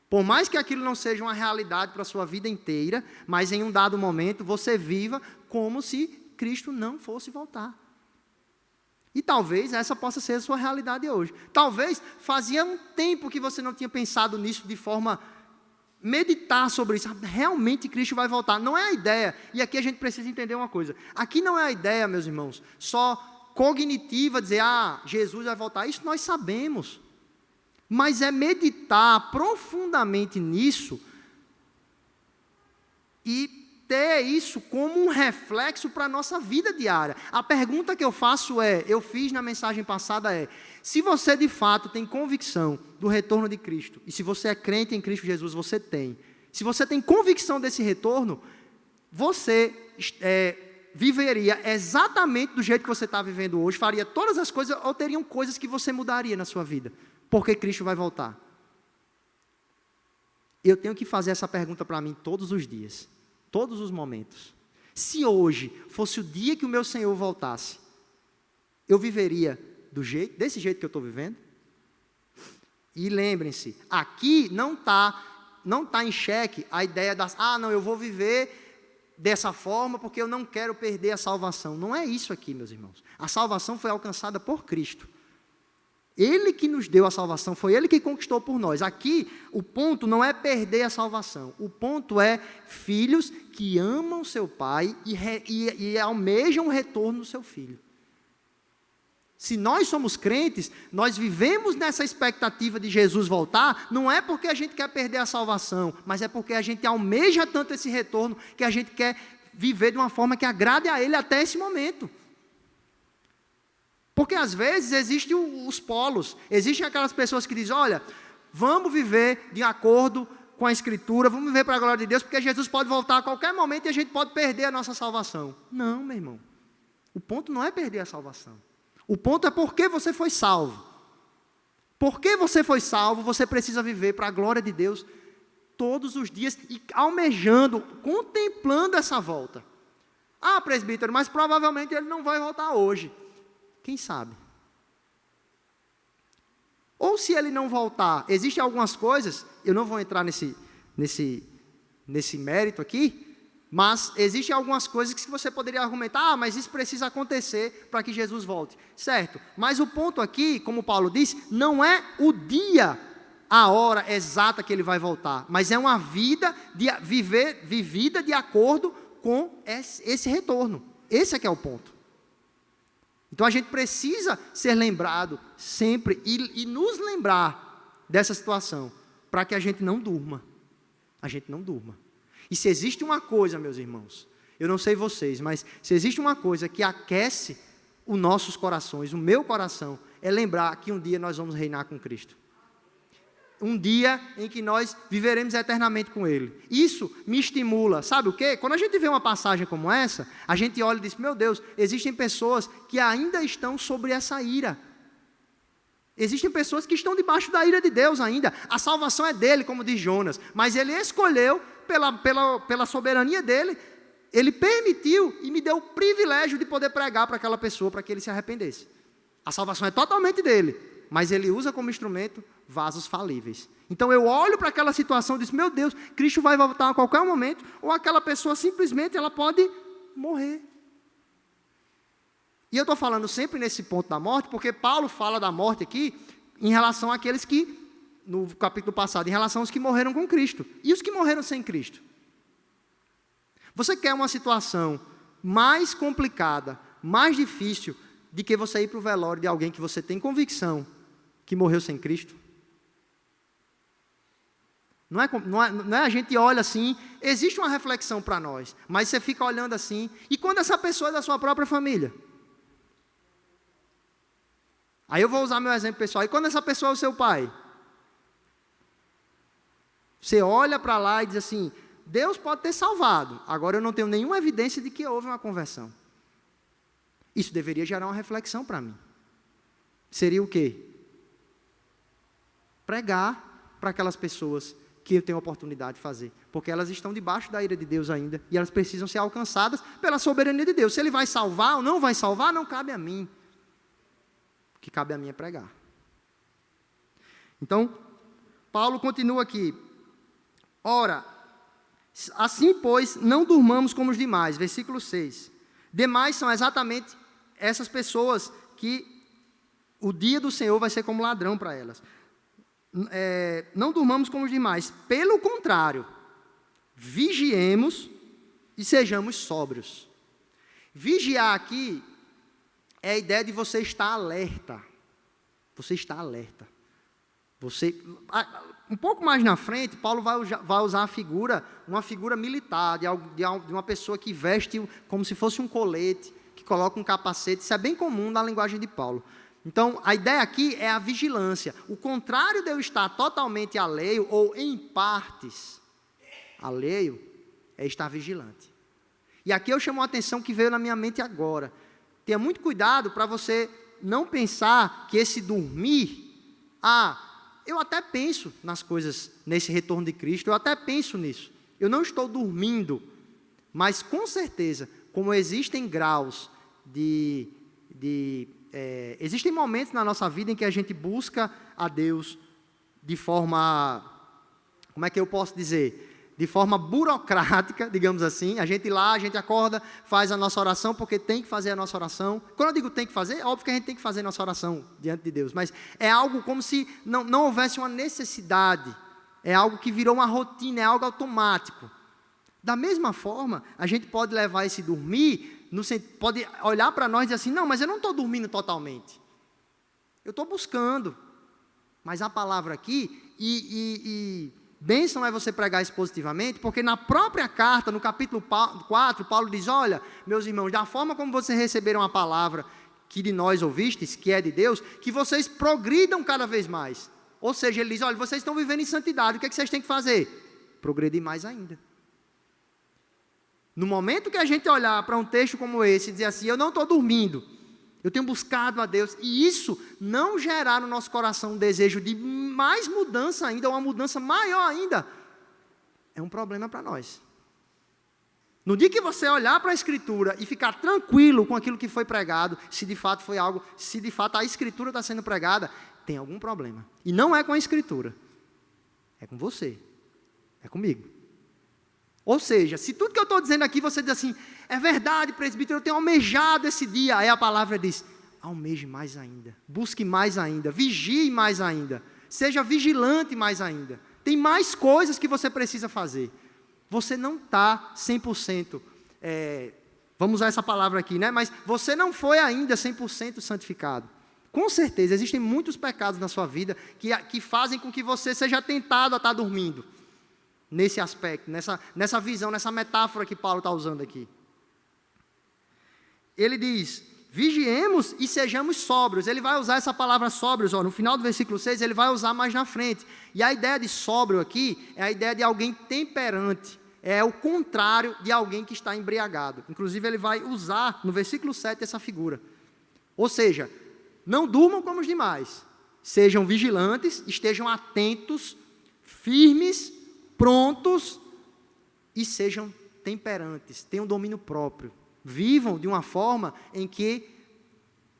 por mais que aquilo não seja uma realidade para a sua vida inteira, mas em um dado momento você viva como se Cristo não fosse voltar. E talvez essa possa ser a sua realidade hoje. Talvez fazia um tempo que você não tinha pensado nisso de forma meditar sobre isso. Realmente Cristo vai voltar. Não é a ideia. E aqui a gente precisa entender uma coisa. Aqui não é a ideia, meus irmãos, só cognitiva, dizer, Jesus vai voltar. Isso nós sabemos. Mas é meditar profundamente nisso e ter isso como um reflexo para a nossa vida diária. A pergunta que eu faço eu fiz na mensagem passada se você de fato tem convicção do retorno de Cristo, e se você é crente em Cristo Jesus, você tem. Se você tem convicção desse retorno, você viveria exatamente do jeito que você está vivendo hoje, faria todas as coisas, ou teriam coisas que você mudaria na sua vida, porque Cristo vai voltar. Eu tenho que fazer essa pergunta para mim todos os dias. Todos os momentos. Se hoje fosse o dia que o meu Senhor voltasse, eu viveria desse jeito que eu estou vivendo? E lembrem-se, aqui não tá em xeque a ideia não, eu vou viver dessa forma porque eu não quero perder a salvação. Não é isso aqui, meus irmãos. A salvação foi alcançada por Cristo. Ele que nos deu a salvação, foi Ele que conquistou por nós. Aqui, o ponto não é perder a salvação. O ponto é filhos que amam seu pai e almejam o retorno do seu filho. Se nós somos crentes, nós vivemos nessa expectativa de Jesus voltar, não é porque a gente quer perder a salvação, mas é porque a gente almeja tanto esse retorno, que a gente quer viver de uma forma que agrade a Ele até esse momento. Porque às vezes existem os polos, existem aquelas pessoas que dizem, olha, vamos viver de acordo com a Escritura, vamos viver para a glória de Deus, porque Jesus pode voltar a qualquer momento e a gente pode perder a nossa salvação. Não, meu irmão, o ponto não é perder a salvação, o ponto é porque você foi salvo. Porque você foi salvo, você precisa viver para a glória de Deus todos os dias e almejando, contemplando essa volta. Presbítero, mas provavelmente ele não vai voltar hoje. Quem sabe? Ou se ele não voltar, existem algumas coisas, eu não vou entrar nesse mérito aqui, mas existem algumas coisas que você poderia argumentar, mas isso precisa acontecer para que Jesus volte. Certo, mas o ponto aqui, como Paulo disse, não é o dia, a hora exata que ele vai voltar, mas é uma vida vivida de acordo com esse retorno. Esse é que é o ponto. Então a gente precisa ser lembrado sempre e nos lembrar dessa situação, para que a gente não durma. A gente não durma. E se existe uma coisa, meus irmãos, eu não sei vocês, mas se existe uma coisa que aquece os nossos corações, o meu coração, é lembrar que um dia nós vamos reinar com Cristo. Um dia em que nós viveremos eternamente com Ele. Isso me estimula, sabe o quê? Quando a gente vê uma passagem como essa, a gente olha e diz, meu Deus, existem pessoas que ainda estão sobre essa ira. Existem pessoas que estão debaixo da ira de Deus ainda. A salvação é dele, como diz Jonas, mas ele escolheu, pela soberania dele, ele permitiu e me deu o privilégio de poder pregar para aquela pessoa, para que ele se arrependesse. A salvação é totalmente dele, mas ele usa como instrumento vasos falíveis. Então eu olho para aquela situação e digo, meu Deus, Cristo vai voltar a qualquer momento, ou aquela pessoa simplesmente ela pode morrer. E eu estou falando sempre nesse ponto da morte, porque Paulo fala da morte aqui, em relação àqueles que, no capítulo passado, em relação aos que morreram com Cristo, e os que morreram sem Cristo. Você quer uma situação mais complicada, mais difícil, de que você ir para o velório de alguém que você tem convicção que morreu sem Cristo? Não é a gente olha assim, existe uma reflexão para nós, mas você fica olhando assim, e quando essa pessoa é da sua própria família? Aí eu vou usar meu exemplo pessoal, e quando essa pessoa é o seu pai? Você olha para lá e diz assim, Deus pode ter salvado, agora eu não tenho nenhuma evidência de que houve uma conversão. Isso deveria gerar uma reflexão para mim. Seria o quê? Pregar para aquelas pessoas que eu tenho a oportunidade de fazer, porque elas estão debaixo da ira de Deus ainda, e elas precisam ser alcançadas pela soberania de Deus. Se Ele vai salvar ou não vai salvar, não cabe a mim. O que cabe a mim é pregar. Então, Paulo continua aqui. Ora, assim pois, não durmamos como os demais, versículo 6. Demais são exatamente essas pessoas que o dia do Senhor vai ser como ladrão para elas. Não durmamos como os demais, pelo contrário, vigiemos e sejamos sóbrios. Vigiar aqui é a ideia de você estar alerta. Você está alerta. Um pouco mais na frente, Paulo vai usar uma figura militar, de uma pessoa que veste como se fosse um colete, que coloca um capacete. Isso é bem comum na linguagem de Paulo. Então, a ideia aqui é a vigilância. O contrário de eu estar totalmente alheio, ou em partes alheio, é estar vigilante. E aqui eu chamo a atenção que veio na minha mente agora. Tenha muito cuidado para você não pensar que esse dormir, eu até penso nas coisas, nesse retorno de Cristo, eu até penso nisso. Eu não estou dormindo, mas com certeza, como existem graus existem momentos na nossa vida em que a gente busca a Deus de forma, como é que eu posso dizer? De forma burocrática, digamos assim. A gente acorda, faz a nossa oração, porque tem que fazer a nossa oração. Quando eu digo tem que fazer, é óbvio que a gente tem que fazer a nossa oração diante de Deus, mas é algo como se não houvesse uma necessidade, é algo que virou uma rotina, é algo automático. Da mesma forma, a gente pode levar esse dormir, pode olhar para nós e dizer assim, não, mas eu não estou dormindo totalmente. Eu estou buscando. Mas a palavra aqui, bênção é você pregar isso positivamente, porque na própria carta, no capítulo 4, Paulo diz, olha, meus irmãos, da forma como vocês receberam a palavra que de nós ouvistes, que é de Deus, que vocês progridam cada vez mais. Ou seja, ele diz, olha, vocês estão vivendo em santidade, o que é que vocês têm que fazer? Progredir mais ainda. No momento que a gente olhar para um texto como esse e dizer assim, eu não estou dormindo, eu tenho buscado a Deus, e isso não gerar no nosso coração um desejo de mais mudança ainda, uma mudança maior ainda, é um problema para nós. No dia que você olhar para a Escritura e ficar tranquilo com aquilo que foi pregado, se de fato a Escritura está sendo pregada, tem algum problema. E não é com a Escritura, é com você, é comigo. Ou seja, se tudo que eu estou dizendo aqui, você diz assim, é verdade, presbítero, eu tenho almejado esse dia. Aí a palavra diz, almeje mais ainda, busque mais ainda, vigie mais ainda, seja vigilante mais ainda. Tem mais coisas que você precisa fazer. Você não está 100%, vamos usar essa palavra aqui, né? Mas você não foi ainda 100% santificado. Com certeza, existem muitos pecados na sua vida que fazem com que você seja tentado a estar dormindo. Nesse aspecto, nessa visão, nessa metáfora que Paulo está usando aqui. Ele diz, vigiemos e sejamos sóbrios. Ele vai usar essa palavra sóbrios, no final do versículo 6, ele vai usar mais na frente. E a ideia de sóbrio aqui, é a ideia de alguém temperante. É o contrário de alguém que está embriagado. Inclusive ele vai usar no versículo 7 essa figura. Ou seja, não durmam como os demais. Sejam vigilantes, estejam atentos, firmes, prontos e sejam temperantes, tenham domínio próprio. Vivam de uma forma em que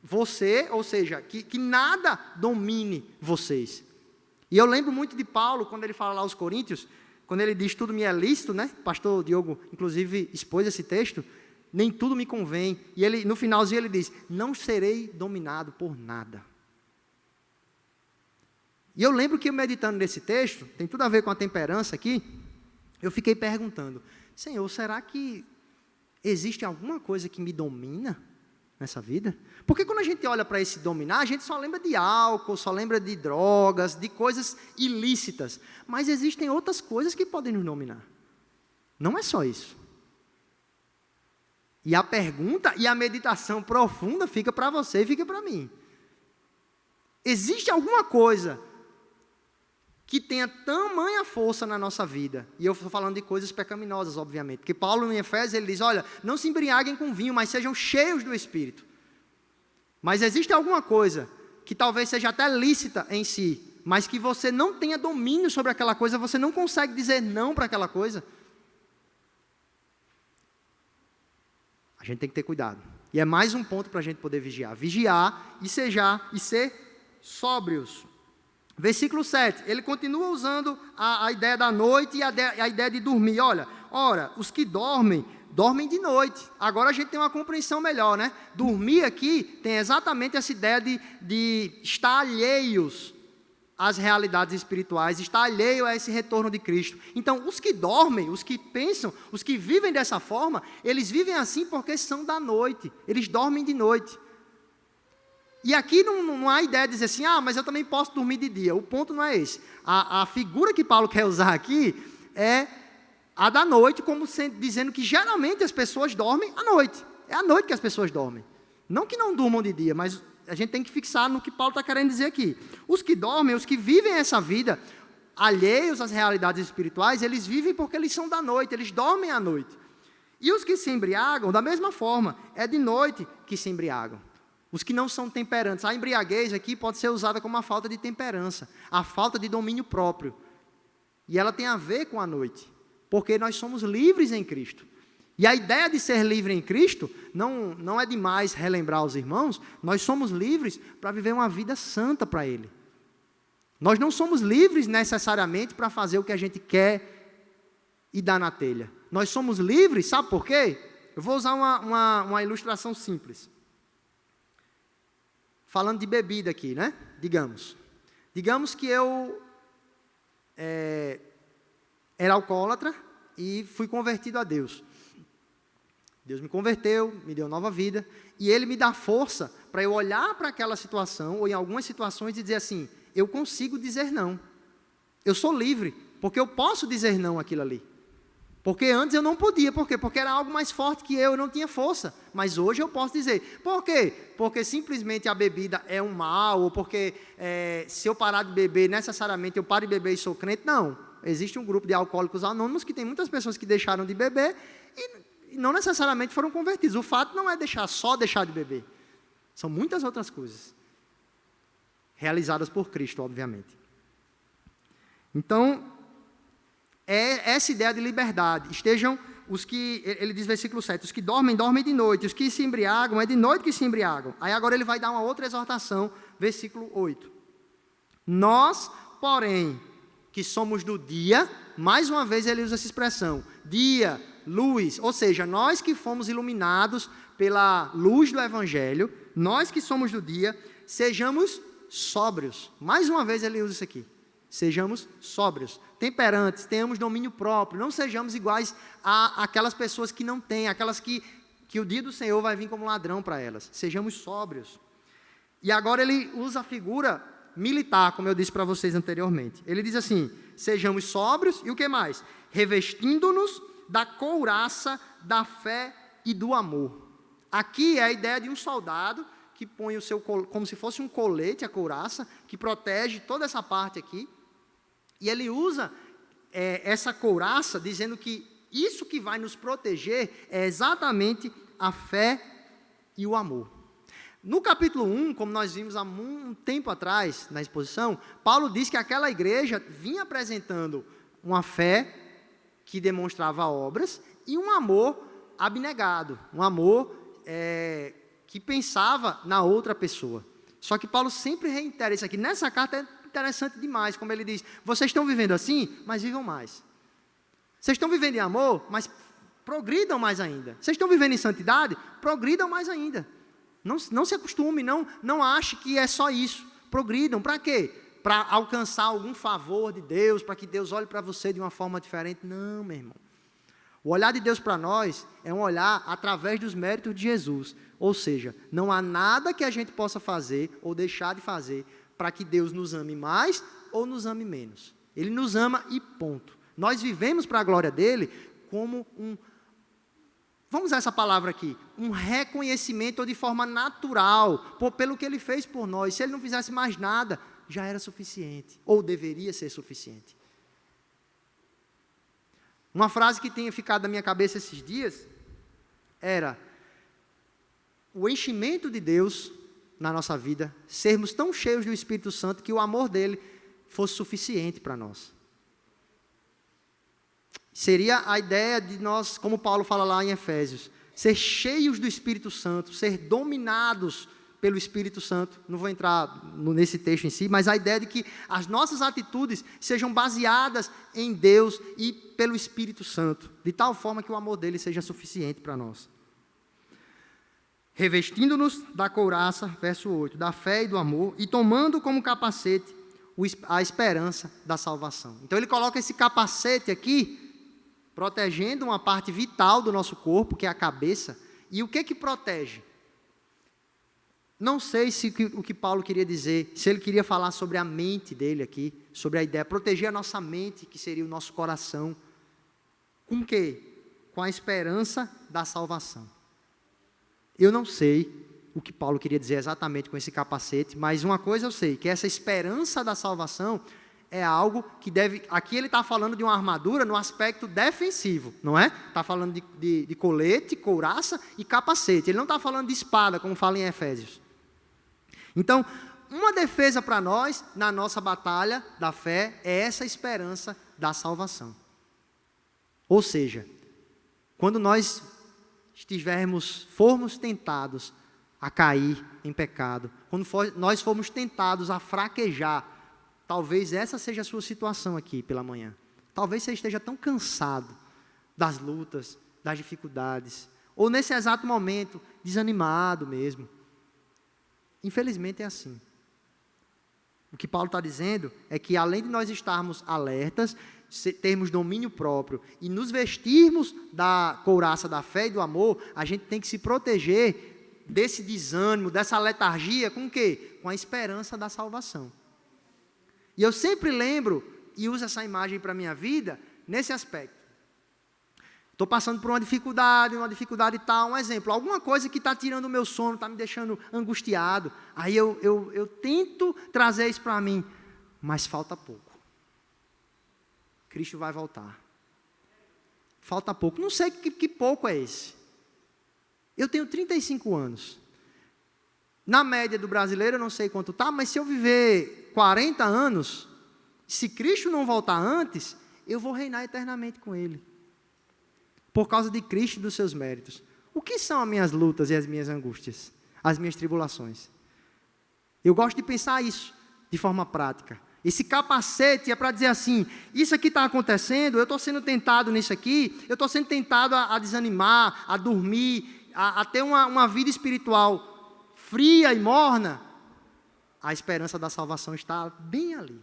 você, ou seja, que nada domine vocês. E eu lembro muito de Paulo, quando ele fala lá aos Coríntios, quando ele diz, tudo me é lícito, né? O pastor Diogo, inclusive, expôs esse texto, nem tudo me convém. E ele, no finalzinho ele diz, não serei dominado por nada. E eu lembro que, meditando nesse texto, tem tudo a ver com a temperança aqui, eu fiquei perguntando, Senhor, será que existe alguma coisa que me domina nessa vida? Porque quando a gente olha para esse dominar, a gente só lembra de álcool, só lembra de drogas, de coisas ilícitas. Mas existem outras coisas que podem nos dominar. Não é só isso. E a pergunta e a meditação profunda fica para você e fica para mim. Existe alguma coisa que tenha tamanha força na nossa vida? E eu estou falando de coisas pecaminosas, obviamente. Porque Paulo, em Efésios, ele diz, olha, não se embriaguem com vinho, mas sejam cheios do Espírito. Mas existe alguma coisa que talvez seja até lícita em si, mas que você não tenha domínio sobre aquela coisa, você não consegue dizer não para aquela coisa? A gente tem que ter cuidado. E é mais um ponto para a gente poder vigiar. Vigiar e ser sóbrios. Versículo 7, ele continua usando a ideia da noite e a ideia de dormir. Olha, ora, os que dormem de noite. Agora a gente tem uma compreensão melhor, né? Dormir aqui tem exatamente essa ideia de estar alheios às realidades espirituais, estar alheio a esse retorno de Cristo. Então, os que dormem, os que pensam, os que vivem dessa forma, eles vivem assim porque são da noite. Eles dormem de noite. E aqui não há ideia de dizer assim, mas eu também posso dormir de dia. O ponto não é esse. A figura que Paulo quer usar aqui é a da noite, como dizendo que geralmente as pessoas dormem à noite. É à noite que as pessoas dormem. Não que não durmam de dia, mas a gente tem que fixar no que Paulo está querendo dizer aqui. Os que dormem, os que vivem essa vida, alheios às realidades espirituais, eles vivem porque eles são da noite, eles dormem à noite. E os que se embriagam, da mesma forma, é de noite que se embriagam. Os que não são temperantes. A embriaguez aqui pode ser usada como uma falta de temperança, a falta de domínio próprio. E ela tem a ver com a noite, porque nós somos livres em Cristo. E a ideia de ser livre em Cristo, não é demais relembrar aos irmãos, nós somos livres para viver uma vida santa para Ele. Nós não somos livres necessariamente para fazer o que a gente quer e dar na telha. Nós somos livres, sabe por quê? Eu vou usar uma ilustração simples. Falando de bebida aqui, né? Digamos que eu era alcoólatra e fui convertido a Deus. Deus me converteu, me deu nova vida, e Ele me dá força para eu olhar para aquela situação, ou em algumas situações, e dizer assim, eu consigo dizer não. Eu sou livre, porque eu posso dizer não àquilo ali. Porque antes eu não podia, por quê? Porque era algo mais forte que eu não tinha força. Mas hoje eu posso dizer. Por quê? Porque simplesmente a bebida é um mal, ou porque se eu parar de beber, necessariamente eu paro de beber e sou crente. Não. Existe um grupo de alcoólicos anônimos que tem muitas pessoas que deixaram de beber e não necessariamente foram convertidos. O fato não é só deixar de beber. São muitas outras coisas. Realizadas por Cristo, obviamente. Então, é essa ideia de liberdade. Estejam os que, ele diz versículo 7, os que dormem de noite, os que se embriagam, é de noite que se embriagam. Aí agora ele vai dar uma outra exortação, versículo 8. Nós, porém, que somos do dia, mais uma vez ele usa essa expressão, dia, luz, ou seja, nós que fomos iluminados pela luz do Evangelho, nós que somos do dia, sejamos sóbrios. Mais uma vez ele usa isso aqui. Sejamos sóbrios, temperantes, tenhamos domínio próprio, não sejamos iguais àquelas pessoas que não têm, aquelas que o dia do Senhor vai vir como ladrão para elas. Sejamos sóbrios. E agora ele usa a figura militar, como eu disse para vocês anteriormente. Ele diz assim, sejamos sóbrios e o que mais? Revestindo-nos da couraça, da fé e do amor. Aqui é a ideia de um soldado que põe o seu, como se fosse um colete, a couraça, que protege toda essa parte aqui. E ele usa essa couraça, dizendo que isso que vai nos proteger é exatamente a fé e o amor. No capítulo 1, como nós vimos há um tempo atrás, na exposição, Paulo diz que aquela igreja vinha apresentando uma fé que demonstrava obras e um amor abnegado, um amor que pensava na outra pessoa. Só que Paulo sempre reitera isso aqui. Nessa carta é interessante demais, como ele diz, vocês estão vivendo assim, mas vivam mais. Vocês estão vivendo em amor, mas progridam mais ainda. Vocês estão vivendo em santidade, progridam mais ainda. Não se acostume, não ache que é só isso. Progridam, para quê? Para alcançar algum favor de Deus, para que Deus olhe para você de uma forma diferente. Não, meu irmão. O olhar de Deus para nós é um olhar através dos méritos de Jesus. Ou seja, não há nada que a gente possa fazer ou deixar de fazer para que Deus nos ame mais ou nos ame menos. Ele nos ama e ponto. Nós vivemos para a glória dele como vamos usar essa palavra aqui, um reconhecimento ou de forma natural, pelo que ele fez por nós. Se ele não fizesse mais nada, já era suficiente, ou deveria ser suficiente. Uma frase que tinha ficado na minha cabeça esses dias era: o enchimento de Deus na nossa vida, sermos tão cheios do Espírito Santo que o amor dele fosse suficiente para nós. Seria a ideia de nós, como Paulo fala lá em Efésios, ser cheios do Espírito Santo, ser dominados pelo Espírito Santo. Não vou entrar nesse texto em si, mas a ideia de que as nossas atitudes sejam baseadas em Deus e pelo Espírito Santo, de tal forma que o amor dele seja suficiente para nós. Revestindo-nos da couraça, verso 8, da fé e do amor, e tomando como capacete a esperança da salvação. Então ele coloca esse capacete aqui, protegendo uma parte vital do nosso corpo, que é a cabeça. E o que protege? Não sei se o que Paulo queria dizer, se ele queria falar sobre a mente dele aqui, sobre a ideia, proteger a nossa mente, que seria o nosso coração. Com o quê? Com a esperança da salvação. Eu não sei o que Paulo queria dizer exatamente com esse capacete, mas uma coisa eu sei, que essa esperança da salvação é algo que deve... Aqui ele está falando de uma armadura no aspecto defensivo, não é? Está falando de colete, couraça e capacete. Ele não está falando de espada, como fala em Efésios. Então, uma defesa para nós, na nossa batalha da fé, é essa esperança da salvação. Ou seja, quando nós formos tentados a cair em pecado, quando nós formos tentados a fraquejar, talvez essa seja a sua situação aqui pela manhã. Talvez você esteja tão cansado das lutas, das dificuldades, ou nesse exato momento, desanimado mesmo. Infelizmente é assim. O que Paulo está dizendo é que além de nós estarmos alertas, termos domínio próprio e nos vestirmos da couraça da fé e do amor, a gente tem que se proteger desse desânimo, dessa letargia, com o quê? Com a esperança da salvação. E eu sempre lembro e uso essa imagem para a minha vida nesse aspecto. Estou passando por uma dificuldade tal, um exemplo, alguma coisa que está tirando o meu sono, está me deixando angustiado, aí eu tento trazer isso para mim, mas falta pouco. Cristo vai voltar. Falta pouco, não sei que pouco é esse. Eu tenho 35 anos. Na média do brasileiro, eu não sei quanto está, mas se eu viver 40 anos, se Cristo não voltar antes, eu vou reinar eternamente com Ele. Por causa de Cristo e dos seus méritos. O que são as minhas lutas e as minhas angústias? As minhas tribulações? Eu gosto de pensar isso de forma prática. Esse capacete é para dizer assim, isso aqui está acontecendo, eu estou sendo tentado nisso aqui, eu estou sendo tentado a desanimar, a dormir, a ter uma vida espiritual fria e morna. A esperança da salvação está bem ali.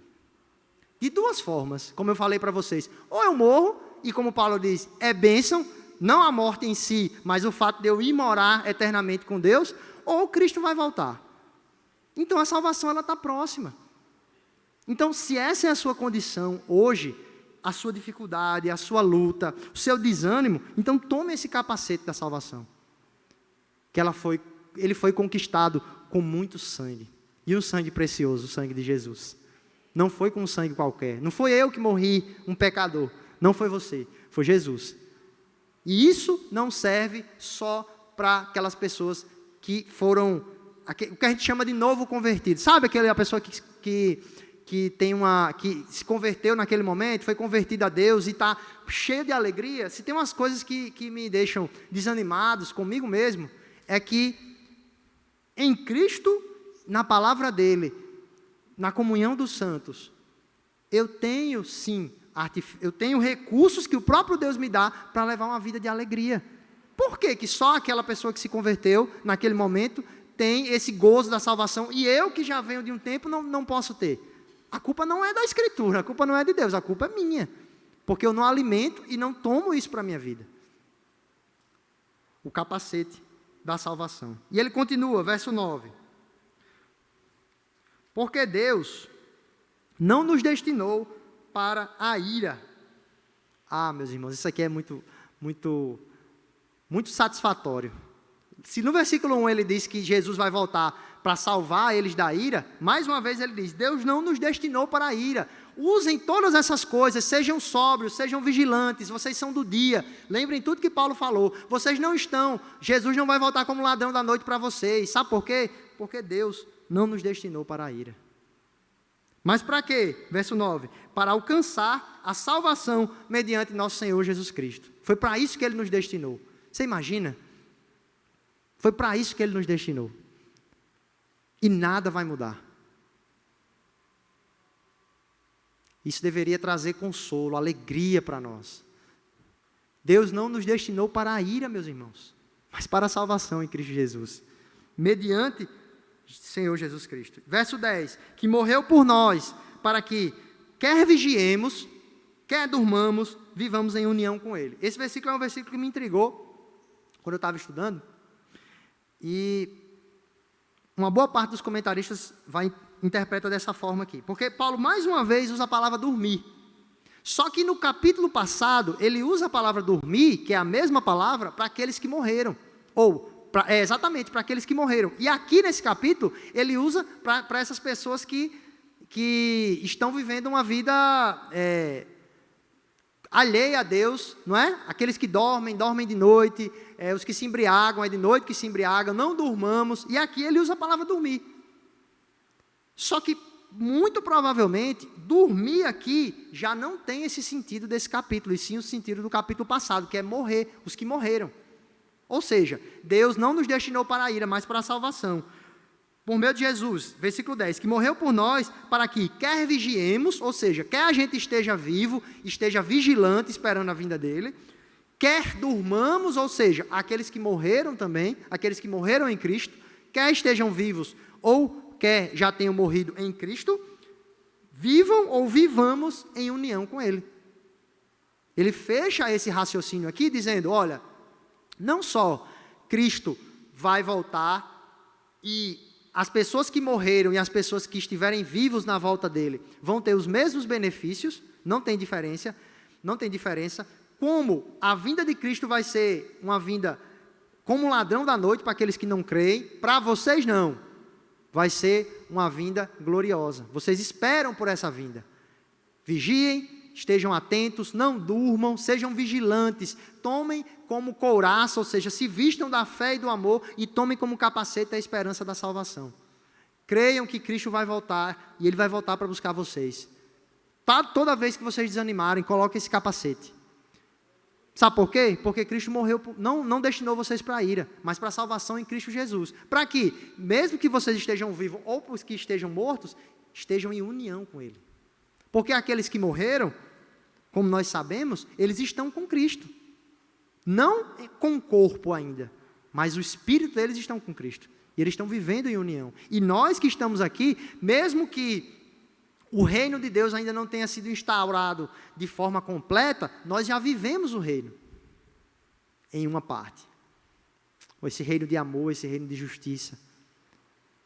De duas formas, como eu falei para vocês. Ou eu morro, e como Paulo diz, é bênção, não a morte em si, mas o fato de eu ir morar eternamente com Deus, ou Cristo vai voltar. Então a salvação ela está próxima. Então se essa é a sua condição hoje, a sua dificuldade, a sua luta, o seu desânimo, então tome esse capacete da salvação. Que ele foi conquistado com muito sangue. E um sangue precioso, o sangue de Jesus. Não foi com um sangue qualquer. Não foi eu que morri, um pecador. Não foi você, foi Jesus. E isso não serve só para aquelas pessoas que foram, o que a gente chama de novo convertido. Sabe a pessoa que se converteu naquele momento, foi convertida a Deus e está cheio de alegria? Se tem umas coisas que me deixam desanimados comigo mesmo, é que em Cristo, na palavra dele, na comunhão dos santos, eu tenho sim, eu tenho recursos que o próprio Deus me dá para levar uma vida de alegria. Por que só aquela pessoa que se converteu naquele momento tem esse gozo da salvação e eu que já venho de um tempo não posso ter? A culpa não é da Escritura, a culpa não é de Deus, a culpa é minha. porque eu não alimento e não tomo isso para a minha vida. O capacete da salvação. E ele continua, verso 9. Porque Deus não nos destinou para a ira. Ah, meus irmãos, isso aqui é muito satisfatório. Se no versículo 1 ele diz que Jesus vai voltar para salvar eles da ira, mais uma vez ele diz, Deus não nos destinou para a ira. Usem todas essas coisas, sejam sóbrios, sejam vigilantes, vocês são do dia. Lembrem tudo que Paulo falou. Vocês não estão, Jesus não vai voltar como ladrão da noite para vocês. Sabe por quê? Porque Deus não nos destinou para a ira. Mas para quê? Verso 9. Para alcançar a salvação mediante nosso Senhor Jesus Cristo. Foi para isso que Ele nos destinou. Você imagina? Foi para isso que Ele nos destinou. E nada vai mudar. Isso deveria trazer consolo, alegria para nós. Deus não nos destinou para a ira, meus irmãos, mas para a salvação em Cristo Jesus. Mediante Senhor Jesus Cristo. Verso 10. Que morreu por nós, para que, quer vigiemos, quer durmamos, vivamos em união com Ele. Esse versículo é um versículo que me intrigou, quando eu estava estudando. E uma boa parte dos comentaristas interpreta dessa forma aqui. Porque Paulo, mais uma vez, usa a palavra dormir. Só que no capítulo passado, ele usa a palavra dormir, que é a mesma palavra, para aqueles que morreram. Exatamente, para aqueles que morreram. E aqui nesse capítulo, ele usa para essas pessoas que estão vivendo uma vida alheia a Deus, não é? Aqueles que dormem de noite, os que se embriagam, é de noite que se embriagam, não durmamos. E aqui ele usa a palavra dormir. Só que, muito provavelmente, dormir aqui já não tem esse sentido desse capítulo, e sim o sentido do capítulo passado, que é morrer, os que morreram. Ou seja, Deus não nos destinou para a ira, mas para a salvação. Por meio de Jesus, versículo 10, que morreu por nós para que quer vigiemos, ou seja, quer a gente esteja vivo, esteja vigilante esperando a vinda dele, quer durmamos, ou seja, aqueles que morreram também, aqueles que morreram em Cristo, quer estejam vivos ou quer já tenham morrido em Cristo, vivam ou vivamos em união com Ele. Ele fecha esse raciocínio aqui dizendo, olha, não só Cristo vai voltar e as pessoas que morreram e as pessoas que estiverem vivos na volta dele vão ter os mesmos benefícios, não tem diferença, como a vinda de Cristo vai ser uma vinda como um ladrão da noite para aqueles que não creem, para vocês não, vai ser uma vinda gloriosa. Vocês esperam por essa vinda. Vigiem, estejam atentos, não durmam, sejam vigilantes, tomem como couraça, ou seja, se vistam da fé e do amor e tomem como capacete a esperança da salvação. Creiam que Cristo vai voltar e Ele vai voltar para buscar vocês. Toda vez que vocês desanimarem, coloquem esse capacete. Sabe por quê? Porque Cristo morreu, não destinou vocês para a ira, mas para a salvação em Cristo Jesus. Para que, mesmo que vocês estejam vivos ou os que estejam mortos, estejam em união com Ele. Porque aqueles que morreram, como nós sabemos, eles estão com Cristo. Não com o corpo ainda, mas o espírito deles estão com Cristo. E eles estão vivendo em união. E nós que estamos aqui, mesmo que o reino de Deus ainda não tenha sido instaurado de forma completa, nós já vivemos o reino em uma parte. Esse reino de amor, esse reino de justiça.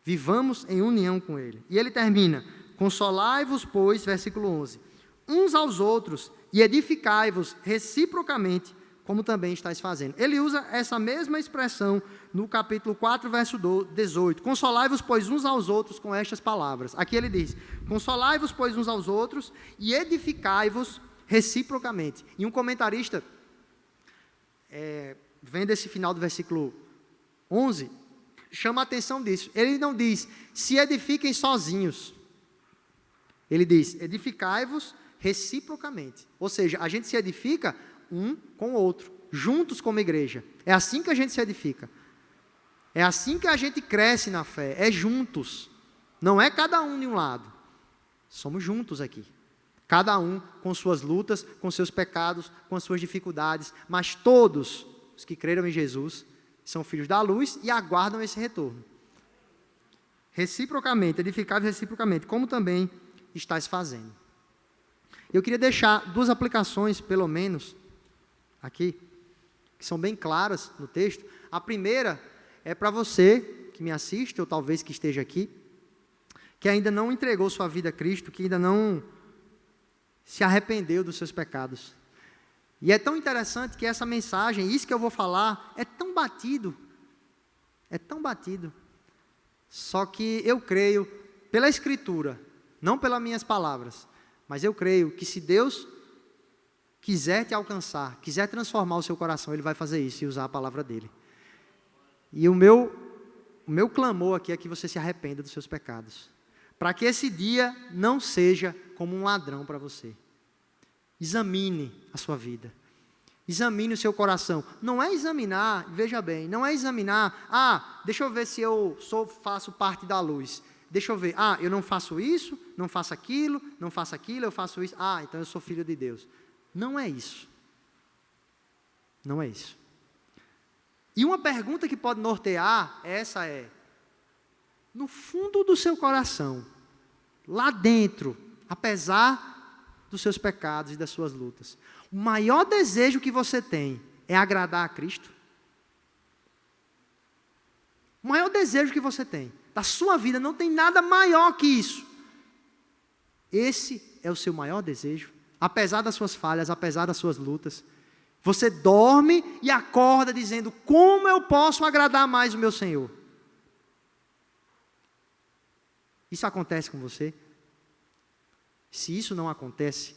Vivamos em união com Ele. E ele termina, consolai-vos, pois, versículo 11, uns aos outros e edificai-vos reciprocamente, como também estáis fazendo. Ele usa essa mesma expressão no capítulo 4, verso 18. Consolai-vos, pois, uns aos outros com estas palavras. Aqui ele diz, consolai-vos, pois, uns aos outros e edificai-vos reciprocamente. E um comentarista, vendo esse final do versículo 11, chama a atenção disso. Ele não diz, se edifiquem sozinhos. Ele diz, edificai-vos reciprocamente. Ou seja, a gente se edifica um com o outro, juntos como igreja. É assim que a gente se edifica. É assim que a gente cresce na fé, é juntos. Não é cada um de um lado. Somos juntos aqui. Cada um com suas lutas, com seus pecados, com as suas dificuldades, mas todos os que creram em Jesus são filhos da luz e aguardam esse retorno. Reciprocamente, edificai-vos reciprocamente, como também estáis fazendo. Eu queria deixar 2 aplicações, pelo menos, aqui, que são bem claras no texto. A primeira é para você que me assiste, ou talvez que esteja aqui, que ainda não entregou sua vida a Cristo, que ainda não se arrependeu dos seus pecados. E é tão interessante que essa mensagem, isso que eu vou falar, é tão batido. Só que eu creio, pela Escritura, não pelas minhas palavras, mas eu creio que se Deus quiser te alcançar, quiser transformar o seu coração, Ele vai fazer isso e usar a palavra dEle. E o meu clamor aqui é que você se arrependa dos seus pecados, para que esse dia não seja como um ladrão para você. Examine a sua vida. Examine o seu coração. Não é examinar, veja bem, não é examinar, deixa eu ver se eu faço parte da luz. Deixa eu ver, eu não faço isso, não faço aquilo, eu faço isso. Então eu sou filho de Deus. Não é isso. Não é isso. E uma pergunta que pode nortear, essa é, no fundo do seu coração, lá dentro, apesar dos seus pecados e das suas lutas, o maior desejo que você tem é agradar a Cristo? O maior desejo que você tem da sua vida, não tem nada maior que isso. Esse é o seu maior desejo, apesar das suas falhas, apesar das suas lutas. Você dorme e acorda dizendo, como eu posso agradar mais o meu Senhor? Isso acontece com você? Se isso não acontece,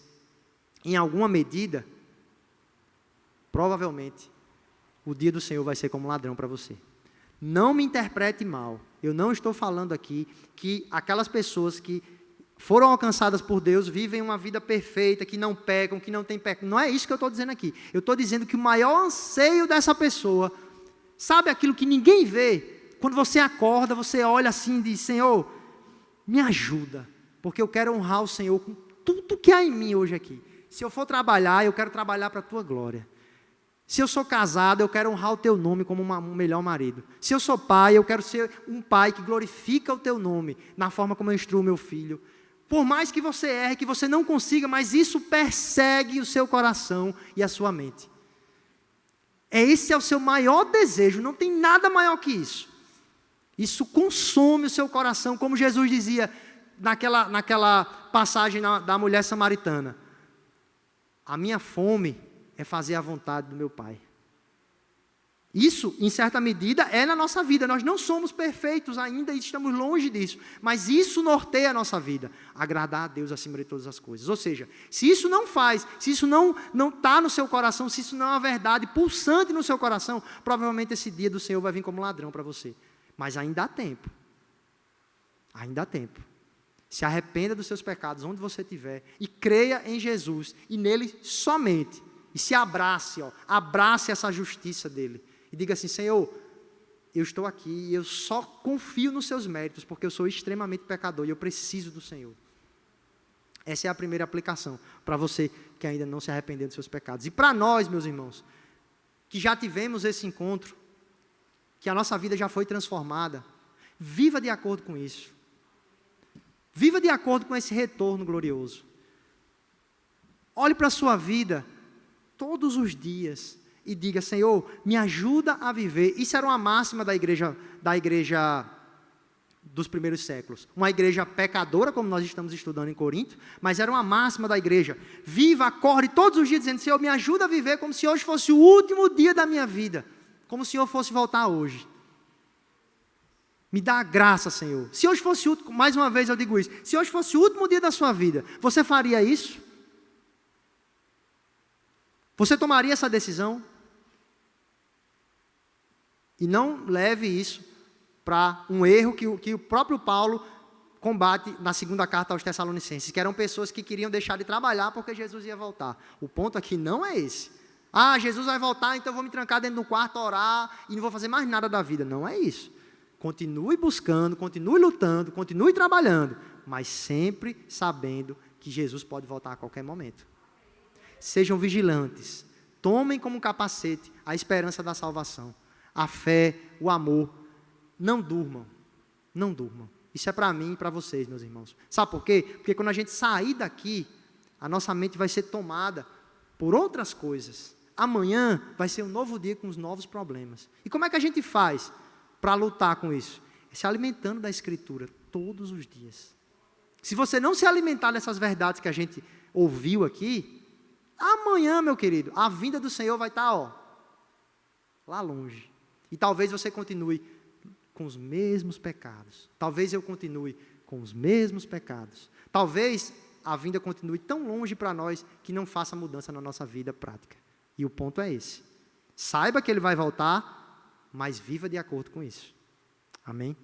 em alguma medida, provavelmente, o dia do Senhor vai ser como um ladrão para você. Não me interprete mal, eu não estou falando aqui que aquelas pessoas que foram alcançadas por Deus vivem uma vida perfeita, que não pecam, que não tem pecado. Não é isso que eu estou dizendo aqui. Eu estou dizendo que o maior anseio dessa pessoa, sabe aquilo que ninguém vê? Quando você acorda, você olha assim e diz, Senhor, me ajuda, porque eu quero honrar o Senhor com tudo que há em mim hoje aqui. Se eu for trabalhar, eu quero trabalhar para a Tua glória. Se eu sou casado, eu quero honrar o Teu nome como um melhor marido. Se eu sou pai, eu quero ser um pai que glorifica o Teu nome, na forma como eu instruo meu filho. Por mais que você erre, que você não consiga, mas isso persegue o seu coração e a sua mente. Esse é o seu maior desejo, não tem nada maior que isso. Isso consome o seu coração, como Jesus dizia naquela passagem da mulher samaritana. A minha fome é fazer a vontade do meu Pai. Isso, em certa medida, é na nossa vida. Nós não somos perfeitos ainda e estamos longe disso. Mas isso norteia a nossa vida. Agradar a Deus acima de todas as coisas. Ou seja, se isso não faz, se isso não está no seu coração, se isso não é uma verdade pulsante no seu coração, provavelmente esse dia do Senhor vai vir como um ladrão para você. Mas ainda há tempo. Ainda há tempo. Se arrependa dos seus pecados, onde você estiver, e creia em Jesus, e nele somente. E se abrace, abrace essa justiça dele. E diga assim, Senhor, eu estou aqui e eu só confio nos seus méritos, porque eu sou extremamente pecador e eu preciso do Senhor. Essa é a primeira aplicação para você que ainda não se arrependeu dos seus pecados. E para nós, meus irmãos, que já tivemos esse encontro, que a nossa vida já foi transformada, viva de acordo com isso. Viva de acordo com esse retorno glorioso. Olhe para a sua vida todos os dias e diga, Senhor, me ajuda a viver. Isso era uma máxima da igreja dos primeiros séculos. Uma igreja pecadora, como nós estamos estudando em Corinto, mas era uma máxima da igreja. Viva, acorde todos os dias dizendo, Senhor, me ajuda a viver como se hoje fosse o último dia da minha vida. Como se o Senhor fosse voltar hoje. Me dá a graça, Senhor. Se hoje fosse o último, mais uma vez eu digo isso, se hoje fosse o último dia da sua vida, você faria isso? Você tomaria essa decisão? E não leve isso para um erro que o próprio Paulo combate na segunda carta aos Tessalonicenses, que eram pessoas que queriam deixar de trabalhar porque Jesus ia voltar. O ponto aqui não é esse. Jesus vai voltar, então eu vou me trancar dentro do quarto, orar e não vou fazer mais nada da vida. Não é isso. Continue buscando, continue lutando, continue trabalhando, mas sempre sabendo que Jesus pode voltar a qualquer momento. Sejam vigilantes, tomem como capacete a esperança da salvação, a fé, o amor. Não durmam, não durmam. Isso é para mim e para vocês, meus irmãos. Sabe por quê? Porque quando a gente sair daqui, a nossa mente vai ser tomada por outras coisas. Amanhã vai ser um novo dia com os novos problemas. E como é que a gente faz para lutar com isso? É se alimentando da Escritura todos os dias. Se você não se alimentar dessas verdades que a gente ouviu aqui, amanhã, meu querido, a vinda do Senhor vai estar, lá longe. E talvez você continue com os mesmos pecados. Talvez eu continue com os mesmos pecados. Talvez a vinda continue tão longe para nós que não faça mudança na nossa vida prática. E o ponto é esse. Saiba que Ele vai voltar, mas viva de acordo com isso. Amém?